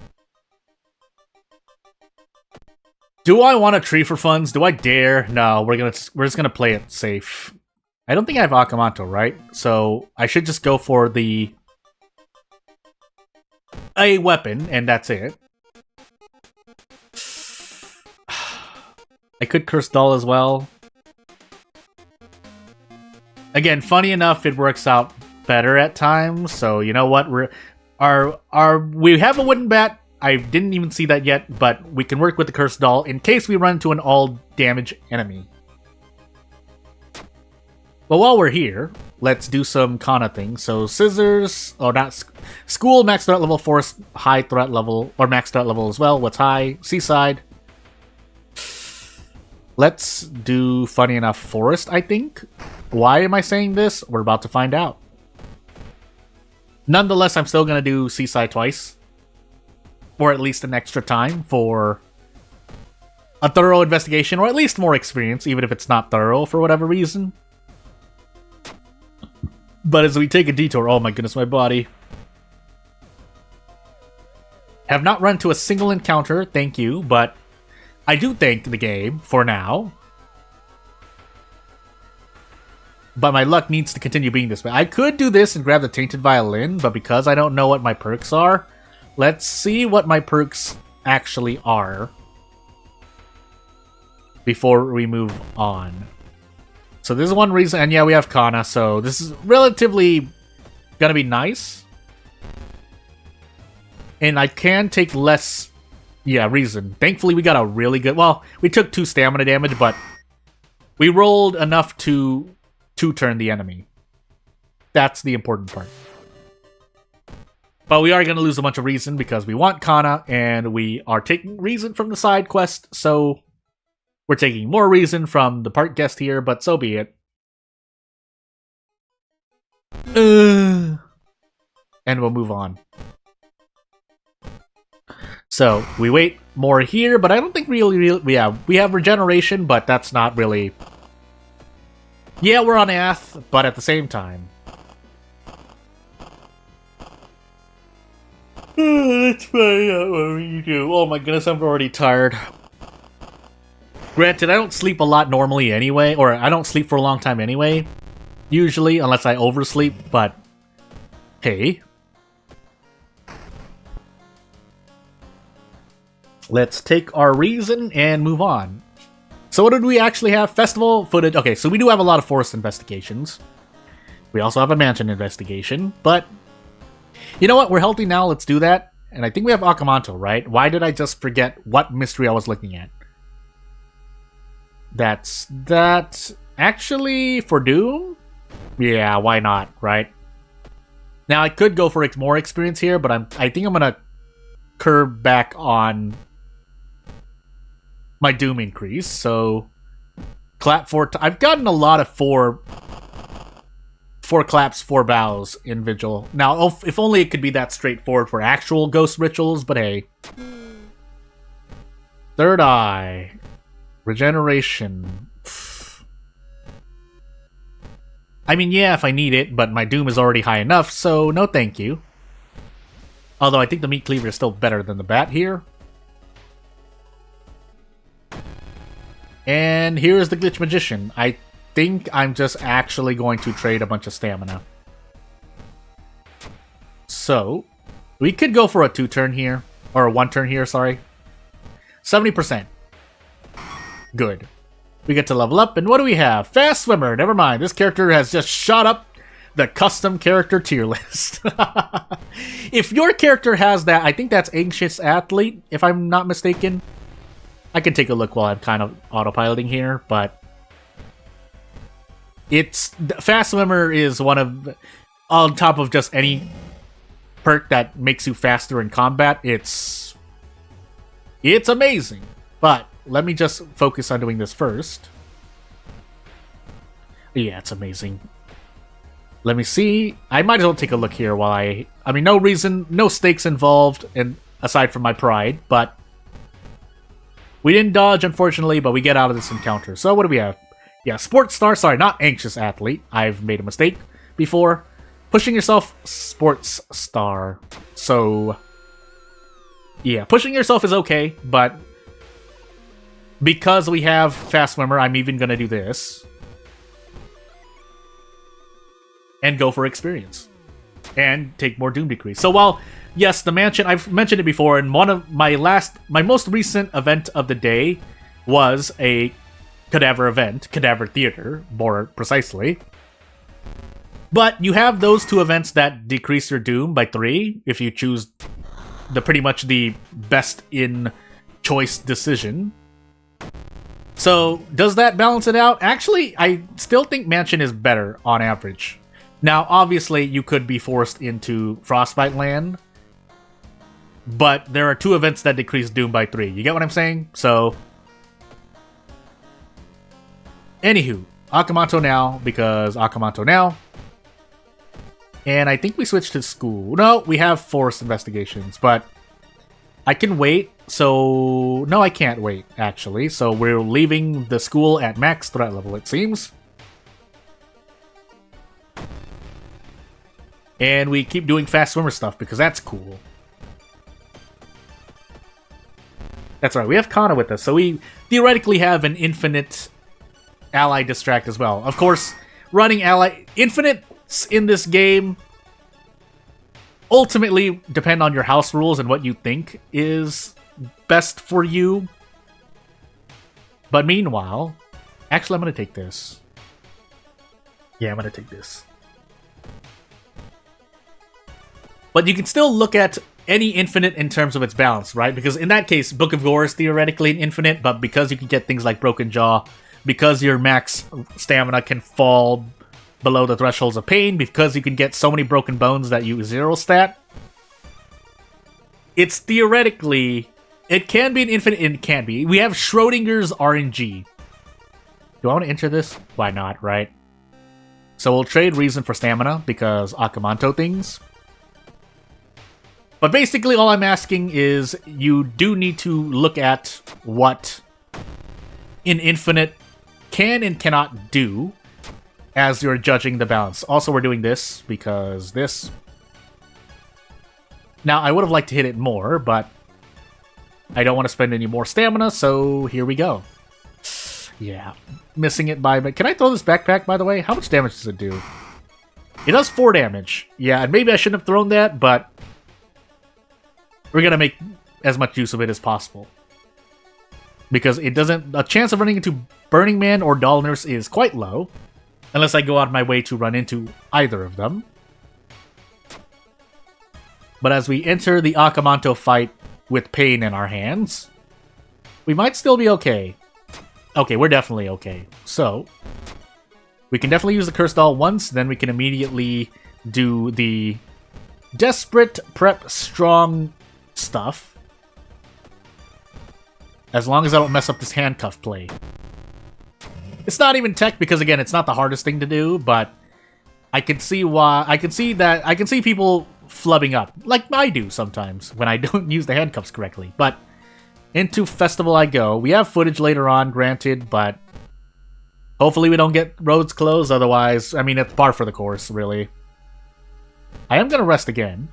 Do I want a tree for funds? Do I dare? No, we're just gonna play it safe. I don't think I have Akamanto, right? So I should just go for a weapon, and that's it. I could Curse Doll as well. Again, funny enough, it works out better at times. So you know what? We have a wooden bat. I didn't even see that yet, but we can work with the Cursed Doll in case we run into an all-damage enemy. But while we're here, let's do some Kana things. So scissors, or not, school, max threat level, forest, high threat level, or max threat level as well. What's high? Seaside. Let's do, funny enough, forest, I think. Why am I saying this? We're about to find out. Nonetheless, I'm still going to do seaside twice. Or at least an extra time for a thorough investigation, or at least more experience, even if it's not thorough for whatever reason. But as we take a detour, oh my goodness, my body. Have not run to a single encounter, thank you, but I do thank the game for now. But my luck needs to continue being this way. I could do this and grab the Tainted Violin, but because I don't know what my perks are, let's see what my perks actually are before we move on. So this is one reason, and yeah, we have Kana, so this is relatively gonna be nice. And I can take less, yeah, reason. Thankfully, we got a really good, well, we took 2 stamina damage, but we rolled enough to 2-turn the enemy. That's the important part. But we are going to lose a bunch of reason because we want Kana, and we are taking reason from the side quest, so we're taking more reason from the part guest here, but so be it. And we'll move on. So, we wait more here, but I don't think yeah, we have regeneration, but that's not really... Yeah, we're on Ath, but at the same time. Let's find out what we do. Oh my goodness, I'm already tired. Granted, I don't sleep a lot normally anyway, or I don't sleep for a long time anyway, usually, unless I oversleep, but hey. Let's take our reason and move on. So what did we actually have? Festival footage. Okay, so we do have a lot of forest investigations. We also have a mansion investigation, but you know what? We're healthy now. Let's do that. And I think we have Akamanto, right? Why did I just forget what mystery I was looking at? That's that. Actually, for Doom? Yeah, why not, right? Now, I could go for more experience here, but I think I'm going to curb back on my Doom increase. So, clap 4 I've gotten a lot of 4 claps, 4 bows in Vigil. Now, if only it could be that straightforward for actual ghost rituals, but hey. Third Eye. Regeneration. I mean, yeah, if I need it, but my Doom is already high enough, so no thank you. Although I think the Meat Cleaver is still better than the Bat here. And here is the Glitch Magician. I think I'm just actually going to trade a bunch of stamina. So, we could go for a 2-turn here. Or a 1-turn here, sorry. 70%. Good. We get to level up, and what do we have? Fast Swimmer! Never mind, this character has just shot up the custom character tier list. If your character has that, I think that's Anxious Athlete, if I'm not mistaken. I can take a look while I'm kind of autopiloting here, but it's Fast Swimmer is one of, on top of just any perk that makes you faster in combat, it's amazing. But let me just focus on doing this first. Yeah, it's amazing. Let me see. I might as well take a look here while I mean, no reason, no stakes involved, and aside from my pride, but we didn't dodge, unfortunately, but we get out of this encounter. So what do we have? Yeah, Sports Star. Sorry, not Anxious Athlete. I've made a mistake before. Pushing yourself, Sports Star. So, yeah, pushing yourself is okay, but because we have Fast Swimmer, I'm even going to do this. And go for experience. And take more Doom Decrease. So while, yes, the mansion, I've mentioned it before, and one of my most recent event of the day was a Cadaver event, Cadaver Theater, more precisely. But you have those 2 events that decrease your Doom by 3 if you choose pretty much the best in choice decision. So, does that balance it out? Actually, I still think Mansion is better on average. Now, obviously, you could be forced into Frostbite Land, but there are 2 events that decrease Doom by 3. You get what I'm saying? So, Anywho, Akamanto now, because Akamanto now. And I think we switched to school. No, we have forced investigations, but I can wait. So, no, I can't wait, actually. So we're leaving the school at max threat level, it seems. And we keep doing fast swimmer stuff, because that's cool. That's right, we have Kana with us, so we theoretically have an infinite ally distract as well. Of course, running ally... Infinites in this game ultimately depend on your house rules and what you think is best for you. But meanwhile... Actually, I'm going to take this. Yeah, I'm going to take this. But you can still look at any infinite in terms of its balance, right? Because in that case, Book of Gore is theoretically an infinite, but because you can get things like Broken Jaw, because your max stamina can fall below the thresholds of pain, because you can get so many broken bones that you zero stat, it's theoretically... It can be an infinite, and it can be. We have Schrodinger's RNG. Do I want to enter this? Why not, right? So we'll trade Reason for Stamina, because Akamanto things. But basically, all I'm asking is you do need to look at what an infinite can and cannot do as you're judging the balance. Also, we're doing this because this. Now, I would have liked to hit it more, but I don't want to spend any more stamina, so here we go. Yeah, missing it by... Can I throw this backpack, by the way? How much damage does it do? It does 4 damage. Yeah, and maybe I shouldn't have thrown that, but... We're gonna make as much use of it as possible. Because it doesn't... A chance of running into Burning Man or Doll Nurse is quite low. Unless I go out of my way to run into either of them. But as we enter the Akamanto fight with pain in our hands, we might still be okay. Okay, we're definitely okay. So, we can definitely use the Curse Doll once, then we can immediately do the Desperate Prep Strong stuff. As long as I don't mess up this handcuff play. It's not even tech because, again, it's not the hardest thing to do, but I can see why... I can see people flubbing up, like I do sometimes when I don't use the handcuffs correctly. But into Festival I go. We have footage later on, granted, but hopefully we don't get roads closed. Otherwise, I mean, it's par for the course, really. I am going to rest again.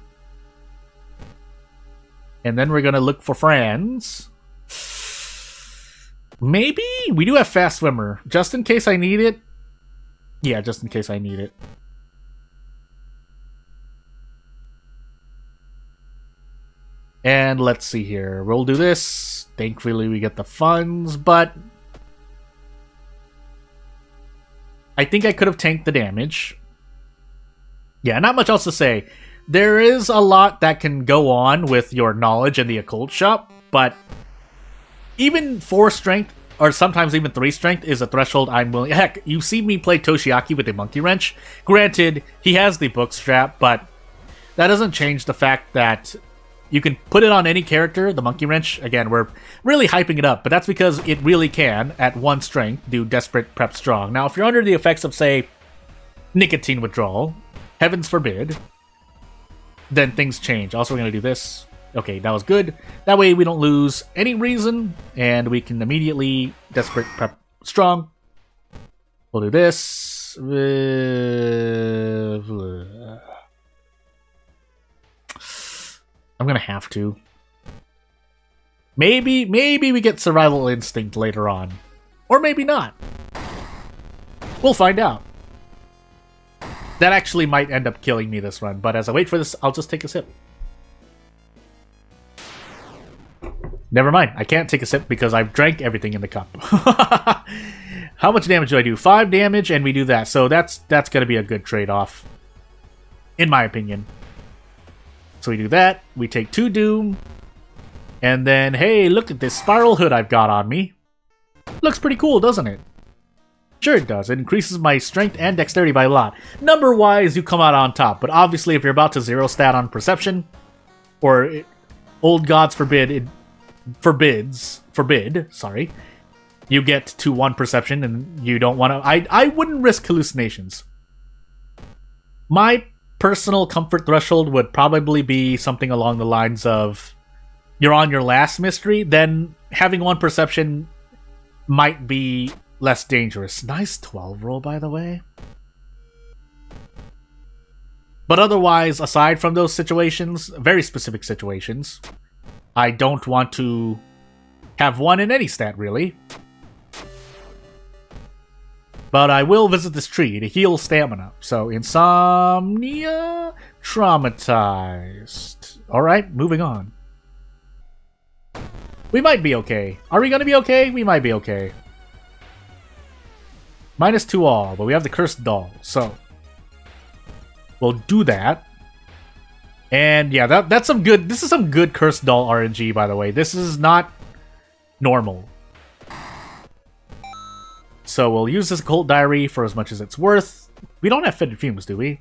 And then we're going to look for friends. Maybe? We do have Fast Swimmer. Just in case I need it. Yeah, just in case I need it. And let's see here. We'll do this. Thankfully, we get the funds, but... I think I could have tanked the damage. Yeah, not much else to say. There is a lot that can go on with your knowledge in the occult shop, but even 4 strength, or sometimes even 3 strength, is a threshold I'm willing... Heck, you see me play Toshiaki with a monkey wrench. Granted, he has the book strap, but that doesn't change the fact that you can put it on any character, the monkey wrench. Again, we're really hyping it up, but that's because it really can, at 1 strength, do Desperate Prep Strong. Now, if you're under the effects of, say, nicotine withdrawal, heavens forbid, then things change. Also, we're going to do this. Okay, that was good. That way we don't lose any reason, and we can immediately Desperate Prep Strong. We'll do this. I'm going to have to. Maybe we get Survival Instinct later on. Or maybe not. We'll find out. That actually might end up killing me this run, but as I wait for this, I'll just take a sip. Never mind, I can't take a sip because I've drank everything in the cup. How much damage do I do? 5 damage, and we do that. So that's going to be a good trade-off, in my opinion. So we do that, we take 2 Doom, and then, hey, look at this spiral hood I've got on me. Looks pretty cool, doesn't it? Sure it does. It increases my strength and dexterity by a lot. Number-wise, you come out on top, but obviously if you're about to 0 stat on perception, or old gods forbid, forbid, you get to 1 perception and you don't want to... I wouldn't risk hallucinations. My personal comfort threshold would probably be something along the lines of you're on your last mystery, then having 1 perception might be less dangerous. Nice 12 roll, by the way. But otherwise, aside from those situations, very specific situations, I don't want to have 1 in any stat, really. But I will visit this tree to heal stamina. So, insomnia, traumatized. Alright, moving on. We might be okay. Are we gonna be okay? We might be okay. -2 all, but we have the cursed doll, so we'll do that. And yeah, that's some good... This is some good cursed doll RNG, by the way. This is not normal. So we'll use this occult diary for as much as it's worth. We don't have fetid fumes, do we?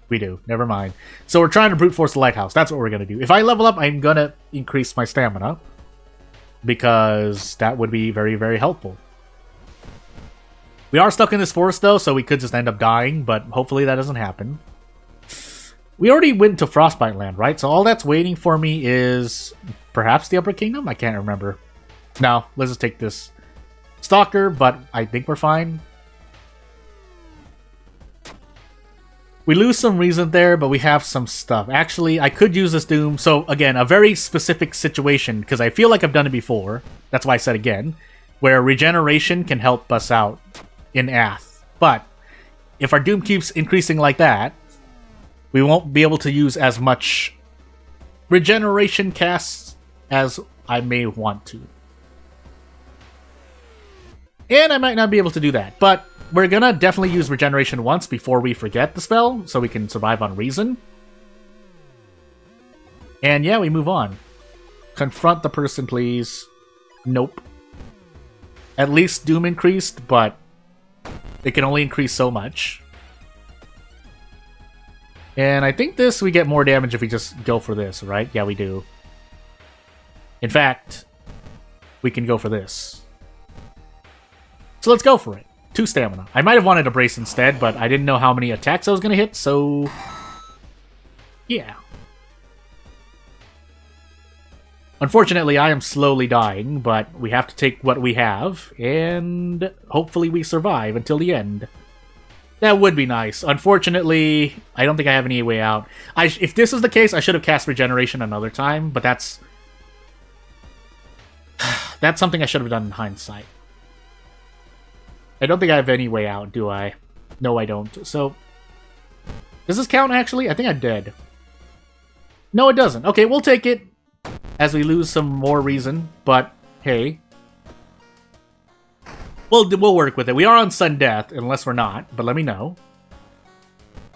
We do. Never mind. So we're trying to brute force the lighthouse. That's what we're going to do. If I level up, I'm going to increase my stamina. Because that would be very, very helpful. We are stuck in this forest, though, so we could just end up dying. But hopefully that doesn't happen. We already went to Frostbite Land, right? So all that's waiting for me is perhaps the Upper Kingdom? I can't remember. No, let's just take this Stalker, but I think we're fine. We lose some reason there, but we have some stuff. Actually, I could use this Doom. So again, a very specific situation, because I feel like I've done it before. That's why I said again. Where regeneration can help us out in Ath. But if our Doom keeps increasing like that, we won't be able to use as much regeneration casts as I may want to. And I might not be able to do that, but we're gonna definitely use regeneration once before we forget the spell, so we can survive on reason. And yeah, we move on. Confront the person, please. Nope. At least Doom increased, but it can only increase so much. And I think this, we get more damage if we just go for this, right? Yeah, we do. In fact, we can go for this. So let's go for it. 2 stamina. I might have wanted a brace instead, but I didn't know how many attacks I was going to hit, so... yeah. Unfortunately, I am slowly dying, but we have to take what we have, and hopefully we survive until the end. That would be nice. Unfortunately, I don't think I have any way out. If this is the case, I should have cast Regeneration another time, but that's... that's something I should have done in hindsight. I don't think I have any way out, do I? No, I don't. So, does this count, actually? I think I'm dead. No, it doesn't. Okay, we'll take it as we lose some more reason, but hey. We'll work with it. We are on sudden death, unless we're not, but let me know.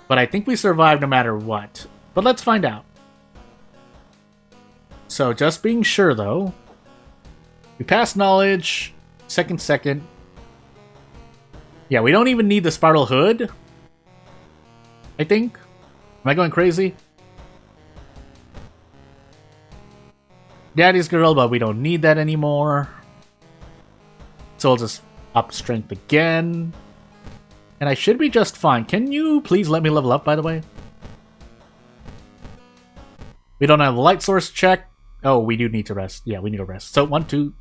But I think we survive no matter what. But let's find out. So, just being sure, though. We pass knowledge. Second. Yeah, we don't even need the spiral hood. I think. Am I going crazy? Daddy's girl, but we don't need that anymore. So I'll just up strength again. And I should be just fine. Can you please let me level up, by the way? We don't have a light source check. Oh, we do need to rest. Yeah, we need to rest. So 1, 2.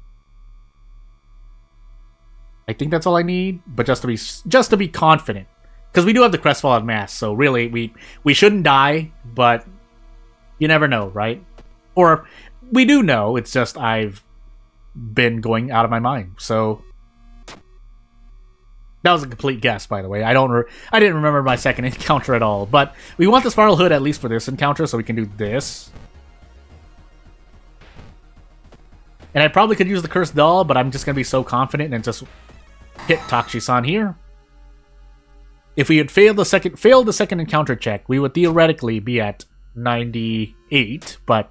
I think that's all I need, but just to be confident, because we do have the crestfallen mask. So really, we shouldn't die, but you never know, right? Or we do know. It's just I've been going out of my mind. So that was a complete guess, by the way. I didn't remember my second encounter at all. But we want the spiral hood at least for this encounter, so we can do this. And I probably could use the cursed doll, but I'm just gonna be so confident and just hit Takshisan here. If we had failed the second encounter check, we would theoretically be at 98, but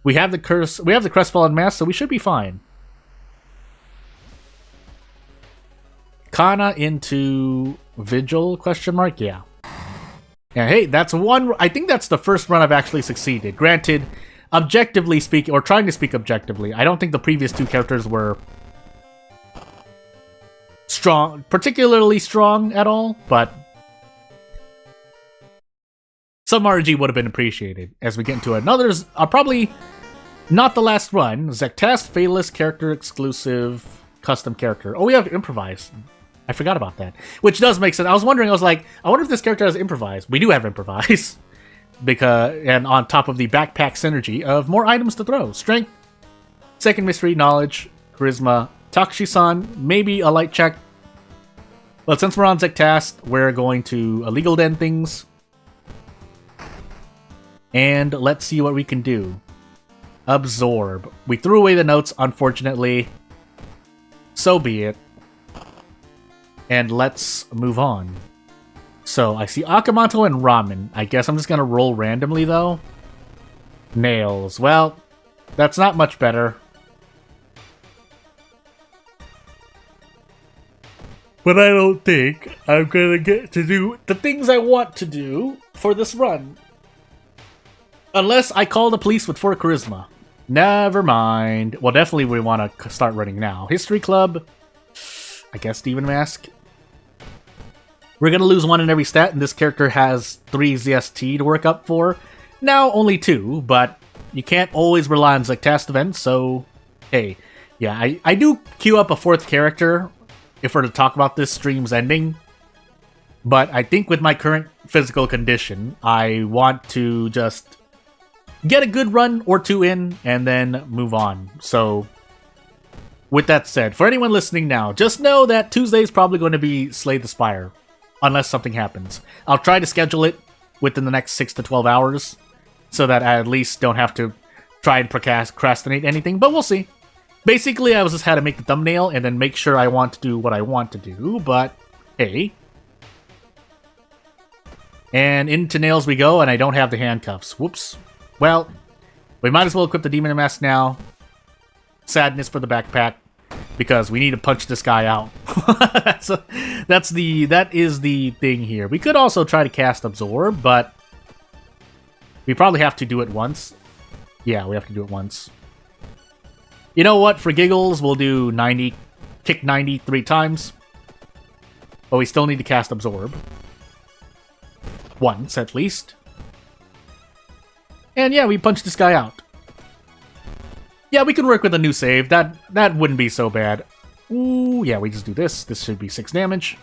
we have the crestfallen mask, so we should be fine. Kana into Vigil, question mark? Yeah. Yeah, hey, that's one... I think that's the first run I've actually succeeded. Granted, objectively speaking, or trying to speak objectively, I don't think the previous 2 characters were particularly strong at all, but some RNG would have been appreciated. As we get into another, probably not the last run, Zectast Fatalist character exclusive custom character. Oh, we have improvise. I forgot about that, which does make sense. I was wondering, I was like, I wonder if this character has improvise. We do have improvise, and on top of the backpack synergy of more items to throw. Strength, second mystery, knowledge, charisma, Takushi-san, maybe a light check. But since we're on Zectast, we're going to illegal den things. And let's see what we can do. Absorb. We threw away the notes, unfortunately. So be it. And let's move on. So, I see Akamoto and Ramen. I guess I'm just gonna roll randomly, though. Nails. Well, that's not much better. But I don't think I'm gonna get to do the things I want to do for this run. Unless I call the police with 4 charisma. Never mind. Well, definitely we want to start running now. History Club. I guess Demon Mask. We're going to lose 1 in every stat, and this character has 3 ZST to work up for. Now, only 2, but you can't always rely on Zectast events, so hey. Yeah, I do queue up a 4th character if we're to talk about this stream's ending. But I think with my current physical condition, I want to just get a good run or 2 in, and then move on. So, with that said, for anyone listening now, just know that Tuesday's probably going to be Slay the Spire. Unless something happens. I'll try to schedule it within the next 6 to 12 hours, so that I at least don't have to try and procrastinate anything, but we'll see. Basically, I was just had to make the thumbnail, and then make sure I want to do what I want to do, but hey. And into nails we go, and I don't have the handcuffs. Whoops. Well, we might as well equip the Demon Mask now. Sadness for the backpack, because we need to punch this guy out. That is the thing here. We could also try to cast Absorb, but we probably have to do it once. Yeah, we have to do it once. You know what? For giggles, we'll do 90, kick 90 3 times. But we still need to cast Absorb. Once, at least. And yeah, we punch this guy out. Yeah, we can work with a new save. That wouldn't be so bad. Ooh, yeah, we just do this. This should be 6 damage.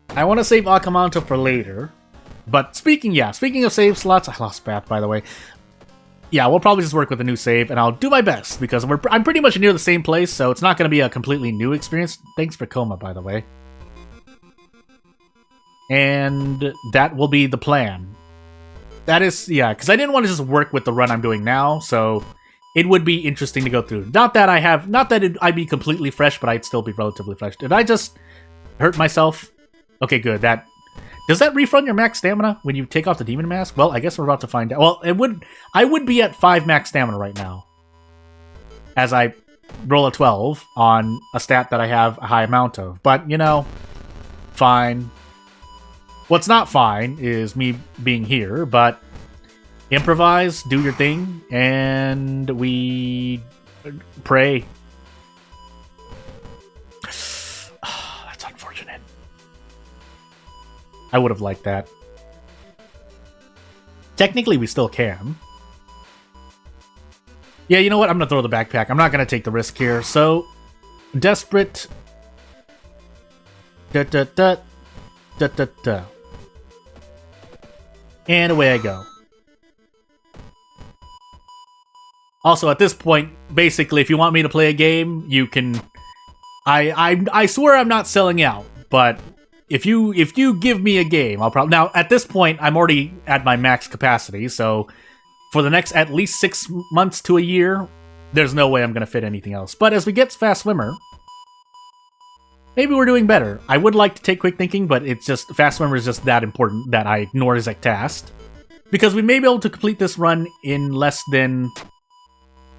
I want to save Akamoto for later. But speaking of save slots, I lost Bath, by the way. Yeah, we'll probably just work with a new save, and I'll do my best, because I'm pretty much near the same place, so it's not going to be a completely new experience. Thanks for Coma, by the way. And that will be the plan. That is, yeah, because I didn't want to just work with the run I'm doing now, so it would be interesting to go through. Not that I'd be completely fresh, but I'd still be relatively fresh. Did I just hurt myself? Okay, good. Does that refund your max stamina when you take off the Demon Mask? Well, I guess we're about to find out. Well, I would be at 5 max stamina right now, as I roll a 12 on a stat that I have a high amount of. But, you know, fine. What's not fine is me being here, but improvise, do your thing, and we pray. That's unfortunate. I would have liked that. Technically, we still can. Yeah, you know what? I'm going to throw the backpack. I'm not going to take the risk here. So, desperate. And away I go. Also, at this point, basically, if you want me to play a game, you can. I swear I'm not selling out, but if you give me a game, I'll probably. Now, at this point, I'm already at my max capacity, so for the next at least 6 months to a year, there's no way I'm going to fit anything else. But as we get Fast Swimmer, maybe we're doing better. I would like to take Quick Thinking, but it's just Fast Swimmer is just that important that I ignore Zectast. Because we may be able to complete this run in less than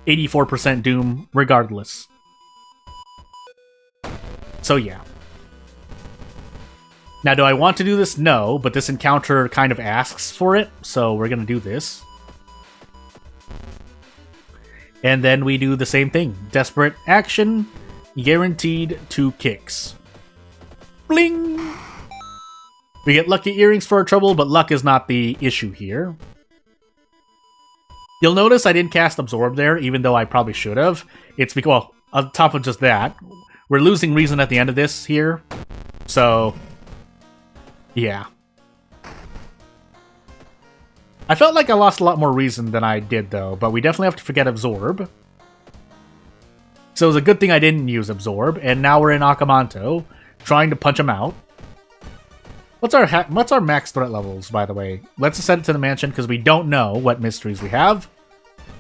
84% Doom, regardless. So yeah. Now, do I want to do this? No, but this encounter kind of asks for it, so we're gonna do this. And then we do the same thing. Desperate action. Guaranteed 2 kicks. Bling! We get lucky earrings for our trouble, but luck is not the issue here. You'll notice I didn't cast Absorb there, even though I probably should have. It's because, well, on top of just that, we're losing reason at the end of this here. So, yeah. I felt like I lost a lot more reason than I did, though, but we definitely have to forget Absorb. So it was a good thing I didn't use Absorb, and now we're in Akamanto, trying to punch him out. What's our max threat levels, by the way? Let's set it to the mansion, because we don't know what mysteries we have.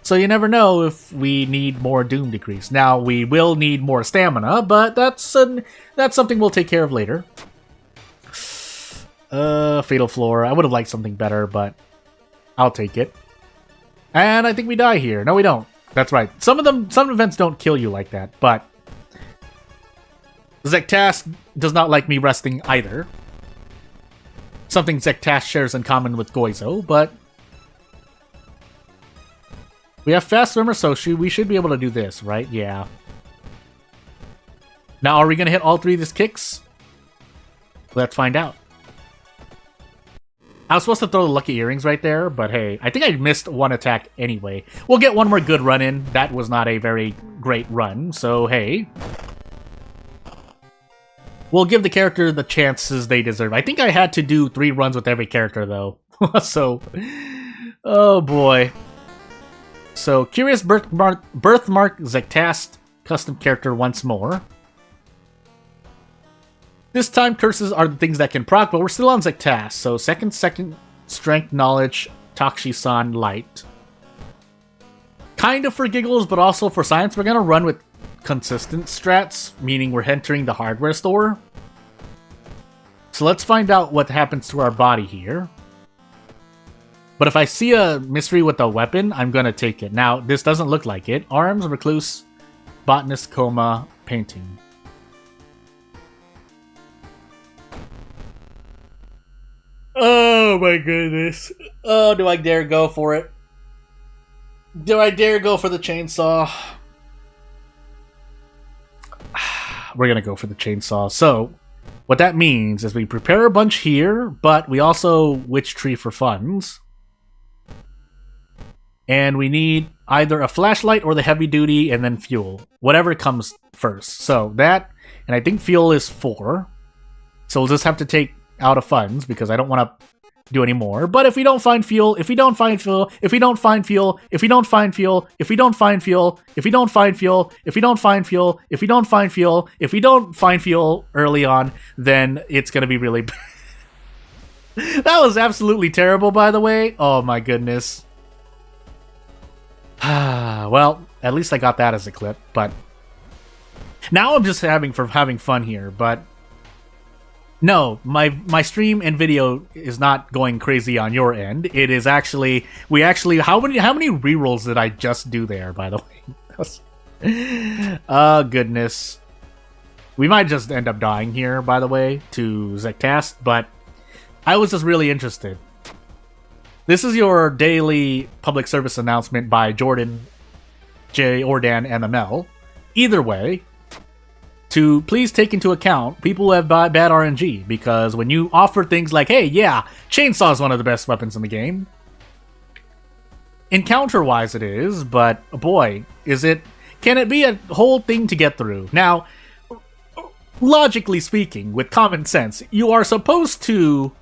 So you never know if we need more Doom Decrease. Now, we will need more stamina, but that's something we'll take care of later. Fatal Floor. I would have liked something better, but I'll take it. And I think we die here. No, we don't. That's right. Some events don't kill you like that, but Zektas does not like me resting either. Something Zektas shares in common with Goizo, but we have Fast Swimmer Soshi. We should be able to do this, right? Yeah. Now, are we going to hit all 3 of these kicks? Let's find out. I was supposed to throw the lucky earrings right there, but hey, I think I missed 1 attack anyway. We'll get 1 more good run in. That was not a very great run, so hey. We'll give the character the chances they deserve. I think I had to do 3 runs with every character, though. So, oh boy. So, Curious Birthmark Zektast custom character once more. This time, curses are the things that can proc, but we're still on Zektast. So, second, strength, knowledge, Takshi-san, light. Kind of for giggles, but also for science, we're going to run with consistent strats, meaning we're entering the hardware store. So let's find out what happens to our body here. But if I see a mystery with a weapon, I'm going to take it. Now, this doesn't look like it. Arms, recluse, botanist, coma, painting. Oh my goodness. Oh, do I dare go for it? Do I dare go for the chainsaw? We're going to go for the chainsaw. So, what that means is we prepare a bunch here, but we also witch tree for funds. And we need either a flashlight or the heavy duty and then fuel. Whatever comes first. So, that, and I think fuel is 4. So, we'll just have to take out of funds because I don't want to do any more. But if we don't find fuel, if we don't find fuel, if we don't find fuel, if we don't find fuel, if we don't find fuel, if we don't find fuel, if we don't find fuel, if we don't find fuel, if we don't find fuel early on, then it's going to be really bad. That was absolutely terrible, by the way. Oh my goodness. Well, at least I got that as a clip, but now I'm just having fun here, but no, my stream and video is not going crazy on your end. It is actually how many rerolls did I just do there, by the way? Oh goodness. We might just end up dying here, by the way, to Zektast, but I was just really interested. This is your daily public service announcement by Jordan J. Ordan MML. Either way, to please take into account people who have bad RNG, because when you offer things like, hey, yeah, chainsaw is one of the best weapons in the game. Encounter-wise it is, but boy, can it be a whole thing to get through? Now, logically speaking, with common sense, you are supposed to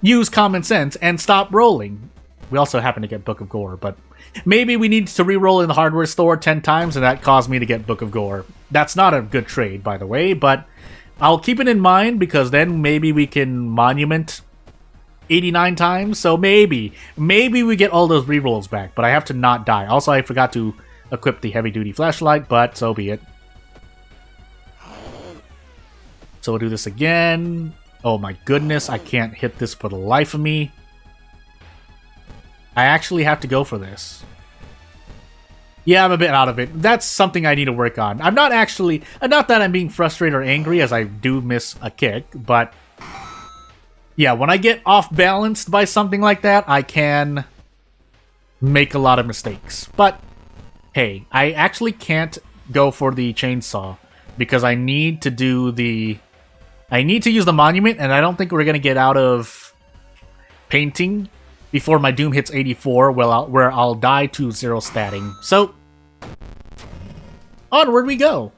use common sense and stop rolling. We also happen to get Book of Gore, but maybe we need to re-roll in the hardware store 10 times and that caused me to get Book of Gore. That's not a good trade, by the way, but I'll keep it in mind because then maybe we can monument 89 times, so maybe we get all those re-rolls back, but I have to not die. Also, I forgot to equip the heavy-duty flashlight, but so be it. So we'll do this again. Oh my goodness, I can't hit this for the life of me. I actually have to go for this. Yeah, I'm a bit out of it. That's something I need to work on. I'm not that I'm being frustrated or angry, as I do miss a kick, but yeah, when I get off-balanced by something like that, I can make a lot of mistakes. But hey, I actually can't go for the chainsaw because I need to do I need to use the monument, and I don't think we're going to get out of painting before my Doom hits 84, where I'll die to 0 statting. So, onward we go.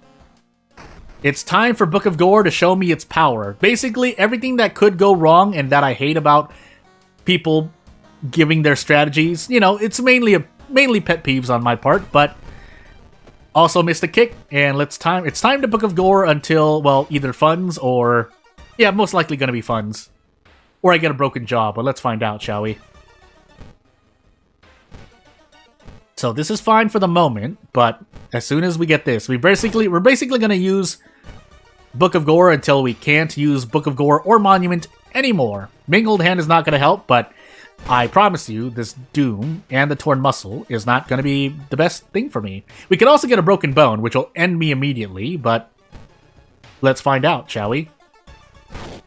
It's time for Book of Gore to show me its power. Basically, everything that could go wrong and that I hate about people giving their strategies, you know, it's mainly pet peeves on my part, but also missed a kick, and it's time to Book of Gore until, well, either funds or, yeah, most likely gonna be funds. Or I get a broken jaw, but let's find out, shall we? So this is fine for the moment, but as soon as we get this, we're basically gonna use Book of Gore until we can't use Book of Gore or Monument anymore. Mingled Hand is not gonna help, but I promise you, this Doom and the Torn Muscle is not going to be the best thing for me. We could also get a Broken Bone, which will end me immediately, but let's find out, shall we?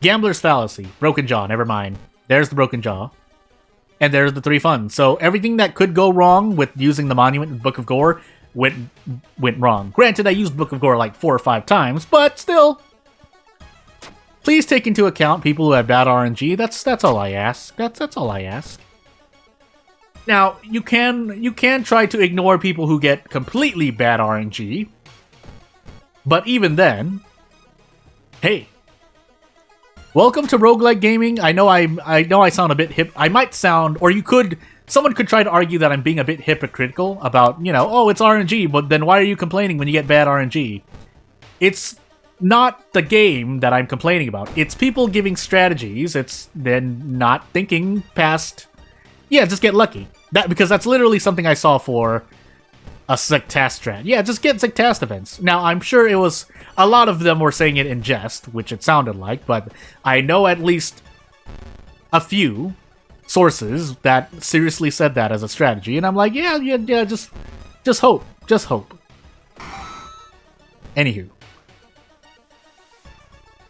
Gambler's Fallacy. Broken Jaw, never mind. There's the Broken Jaw. And there's the 3 funds. So everything that could go wrong with using the Monument and Book of Gore went wrong. Granted, I used Book of Gore like 4 or 5 times, but still. Please take into account people who have bad RNG. That's all I ask. That's all I ask. Now, you can try to ignore people who get completely bad RNG. But even then, hey. Welcome to roguelike gaming. I know I sound a bit hip. I might sound, or someone could try to argue that I'm being a bit hypocritical about, you know, oh, it's RNG, but then why are you complaining when you get bad RNG? It's not the game that I'm complaining about. It's people giving strategies. It's then not thinking past, yeah, just get lucky. Because that's literally something I saw for a Sectast strat. Yeah, just get Sectast events. Now, I'm sure it was, a lot of them were saying it in jest, which it sounded like, but I know at least a few sources that seriously said that as a strategy, and I'm like, yeah, just hope. Just hope. Anywho.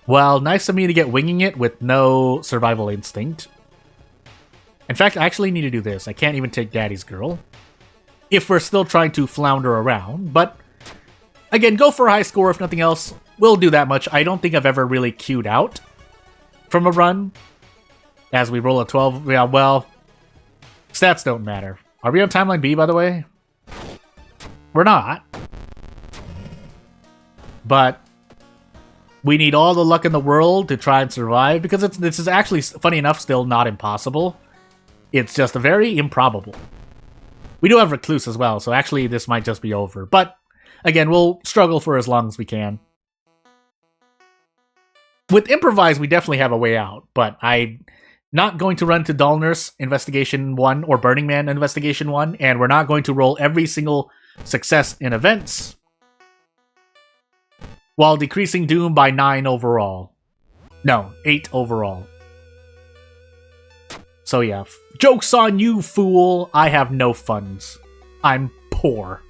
Well, nice of me to get winging it with no survival instinct. In fact, I actually need to do this. I can't even take Daddy's Girl. If we're still trying to flounder around. But, again, go for a high score if nothing else. We'll do that much. I don't think I've ever really queued out from a run. As we roll a 12. Yeah, well, stats don't matter. Are we on Timeline B, by the way? We're not. But we need all the luck in the world to try and survive, because this is actually, funny enough, still not impossible. It's just very improbable. We do have Recluse as well, so actually this might just be over. But, again, we'll struggle for as long as we can. With Improvise, we definitely have a way out, but I'm not going to run to Doll Nurse Investigation 1 or Burning Man Investigation 1, and we're not going to roll every single success in events, while decreasing Doom by 9 overall. No, 8 overall. So yeah, joke's on you, fool! I have no funds. I'm poor.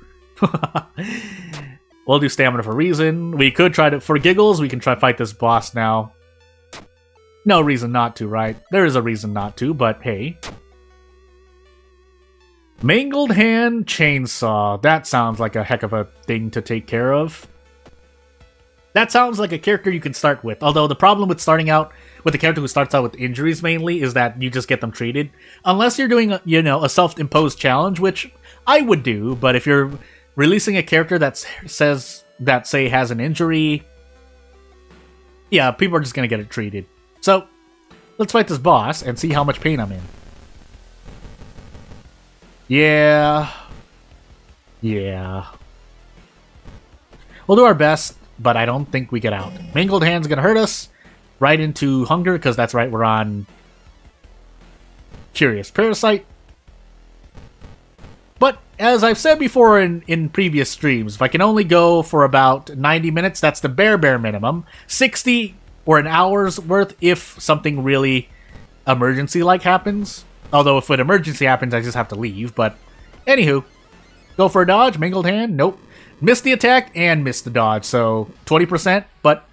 We'll do Stamina for reason. We could try to, for giggles, we can try to fight this boss now. No reason not to, right? There is a reason not to, but hey. Mangled Hand Chainsaw. That sounds like a heck of a thing to take care of. That sounds like a character you can start with. Although the problem with starting out with a character who starts out with injuries mainly is that you just get them treated. Unless you're doing, a self-imposed challenge, which I would do. But if you're releasing a character that say has an injury, yeah, people are just gonna get it treated. So let's fight this boss and see how much pain I'm in. Yeah. We'll do our best. But I don't think we get out. Mangled Hand's gonna hurt us. Right into Hunger, because that's right, we're on Curious Parasite. But, as I've said before in previous streams, if I can only go for about 90 minutes, that's the bare minimum. 60 or an hour's worth if something really emergency-like happens. Although if an emergency happens, I just have to leave. But, anywho, go for a dodge. Mangled Hand, nope. Missed the attack and missed the dodge, so 20%. But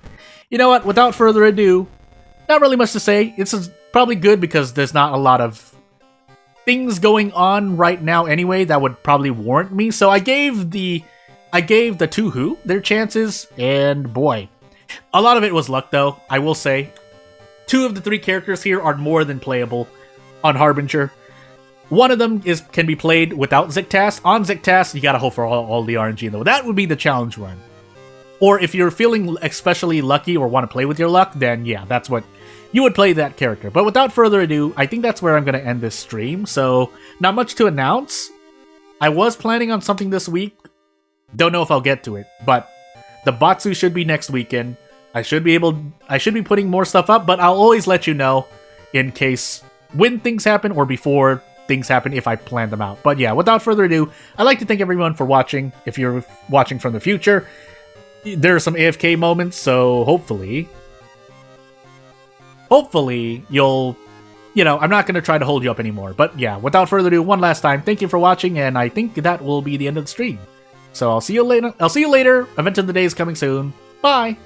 you know what? Without further ado, not really much to say. It's probably good because there's not a lot of things going on right now anyway that would probably warrant me. So I gave the I gave the two who their chances, and boy, a lot of it was luck though, I will say. 2 of the 3 characters here are more than playable on Harbinger. One of them can be played without Zictas. On Zictas, you gotta hope for all the RNG though. That would be the challenge run. Or if you're feeling especially lucky or want to play with your luck, then yeah, that's what you would play that character. But without further ado, I think that's where I'm going to end this stream. So, not much to announce. I was planning on something this week. Don't know if I'll get to it, but the Batsu should be next weekend. I should be putting more stuff up, but I'll always let you know in case when things happen or before things happen if I plan them out. But yeah, without further ado, I'd like to thank everyone for watching. If you're watching from the future, there are some AFK moments, so hopefully you'll, I'm not going to try to hold you up anymore. But yeah, without further ado, one last time, thank you for watching, and I think that will be the end of the stream. So I'll see you later. Event of the day is coming soon. Bye!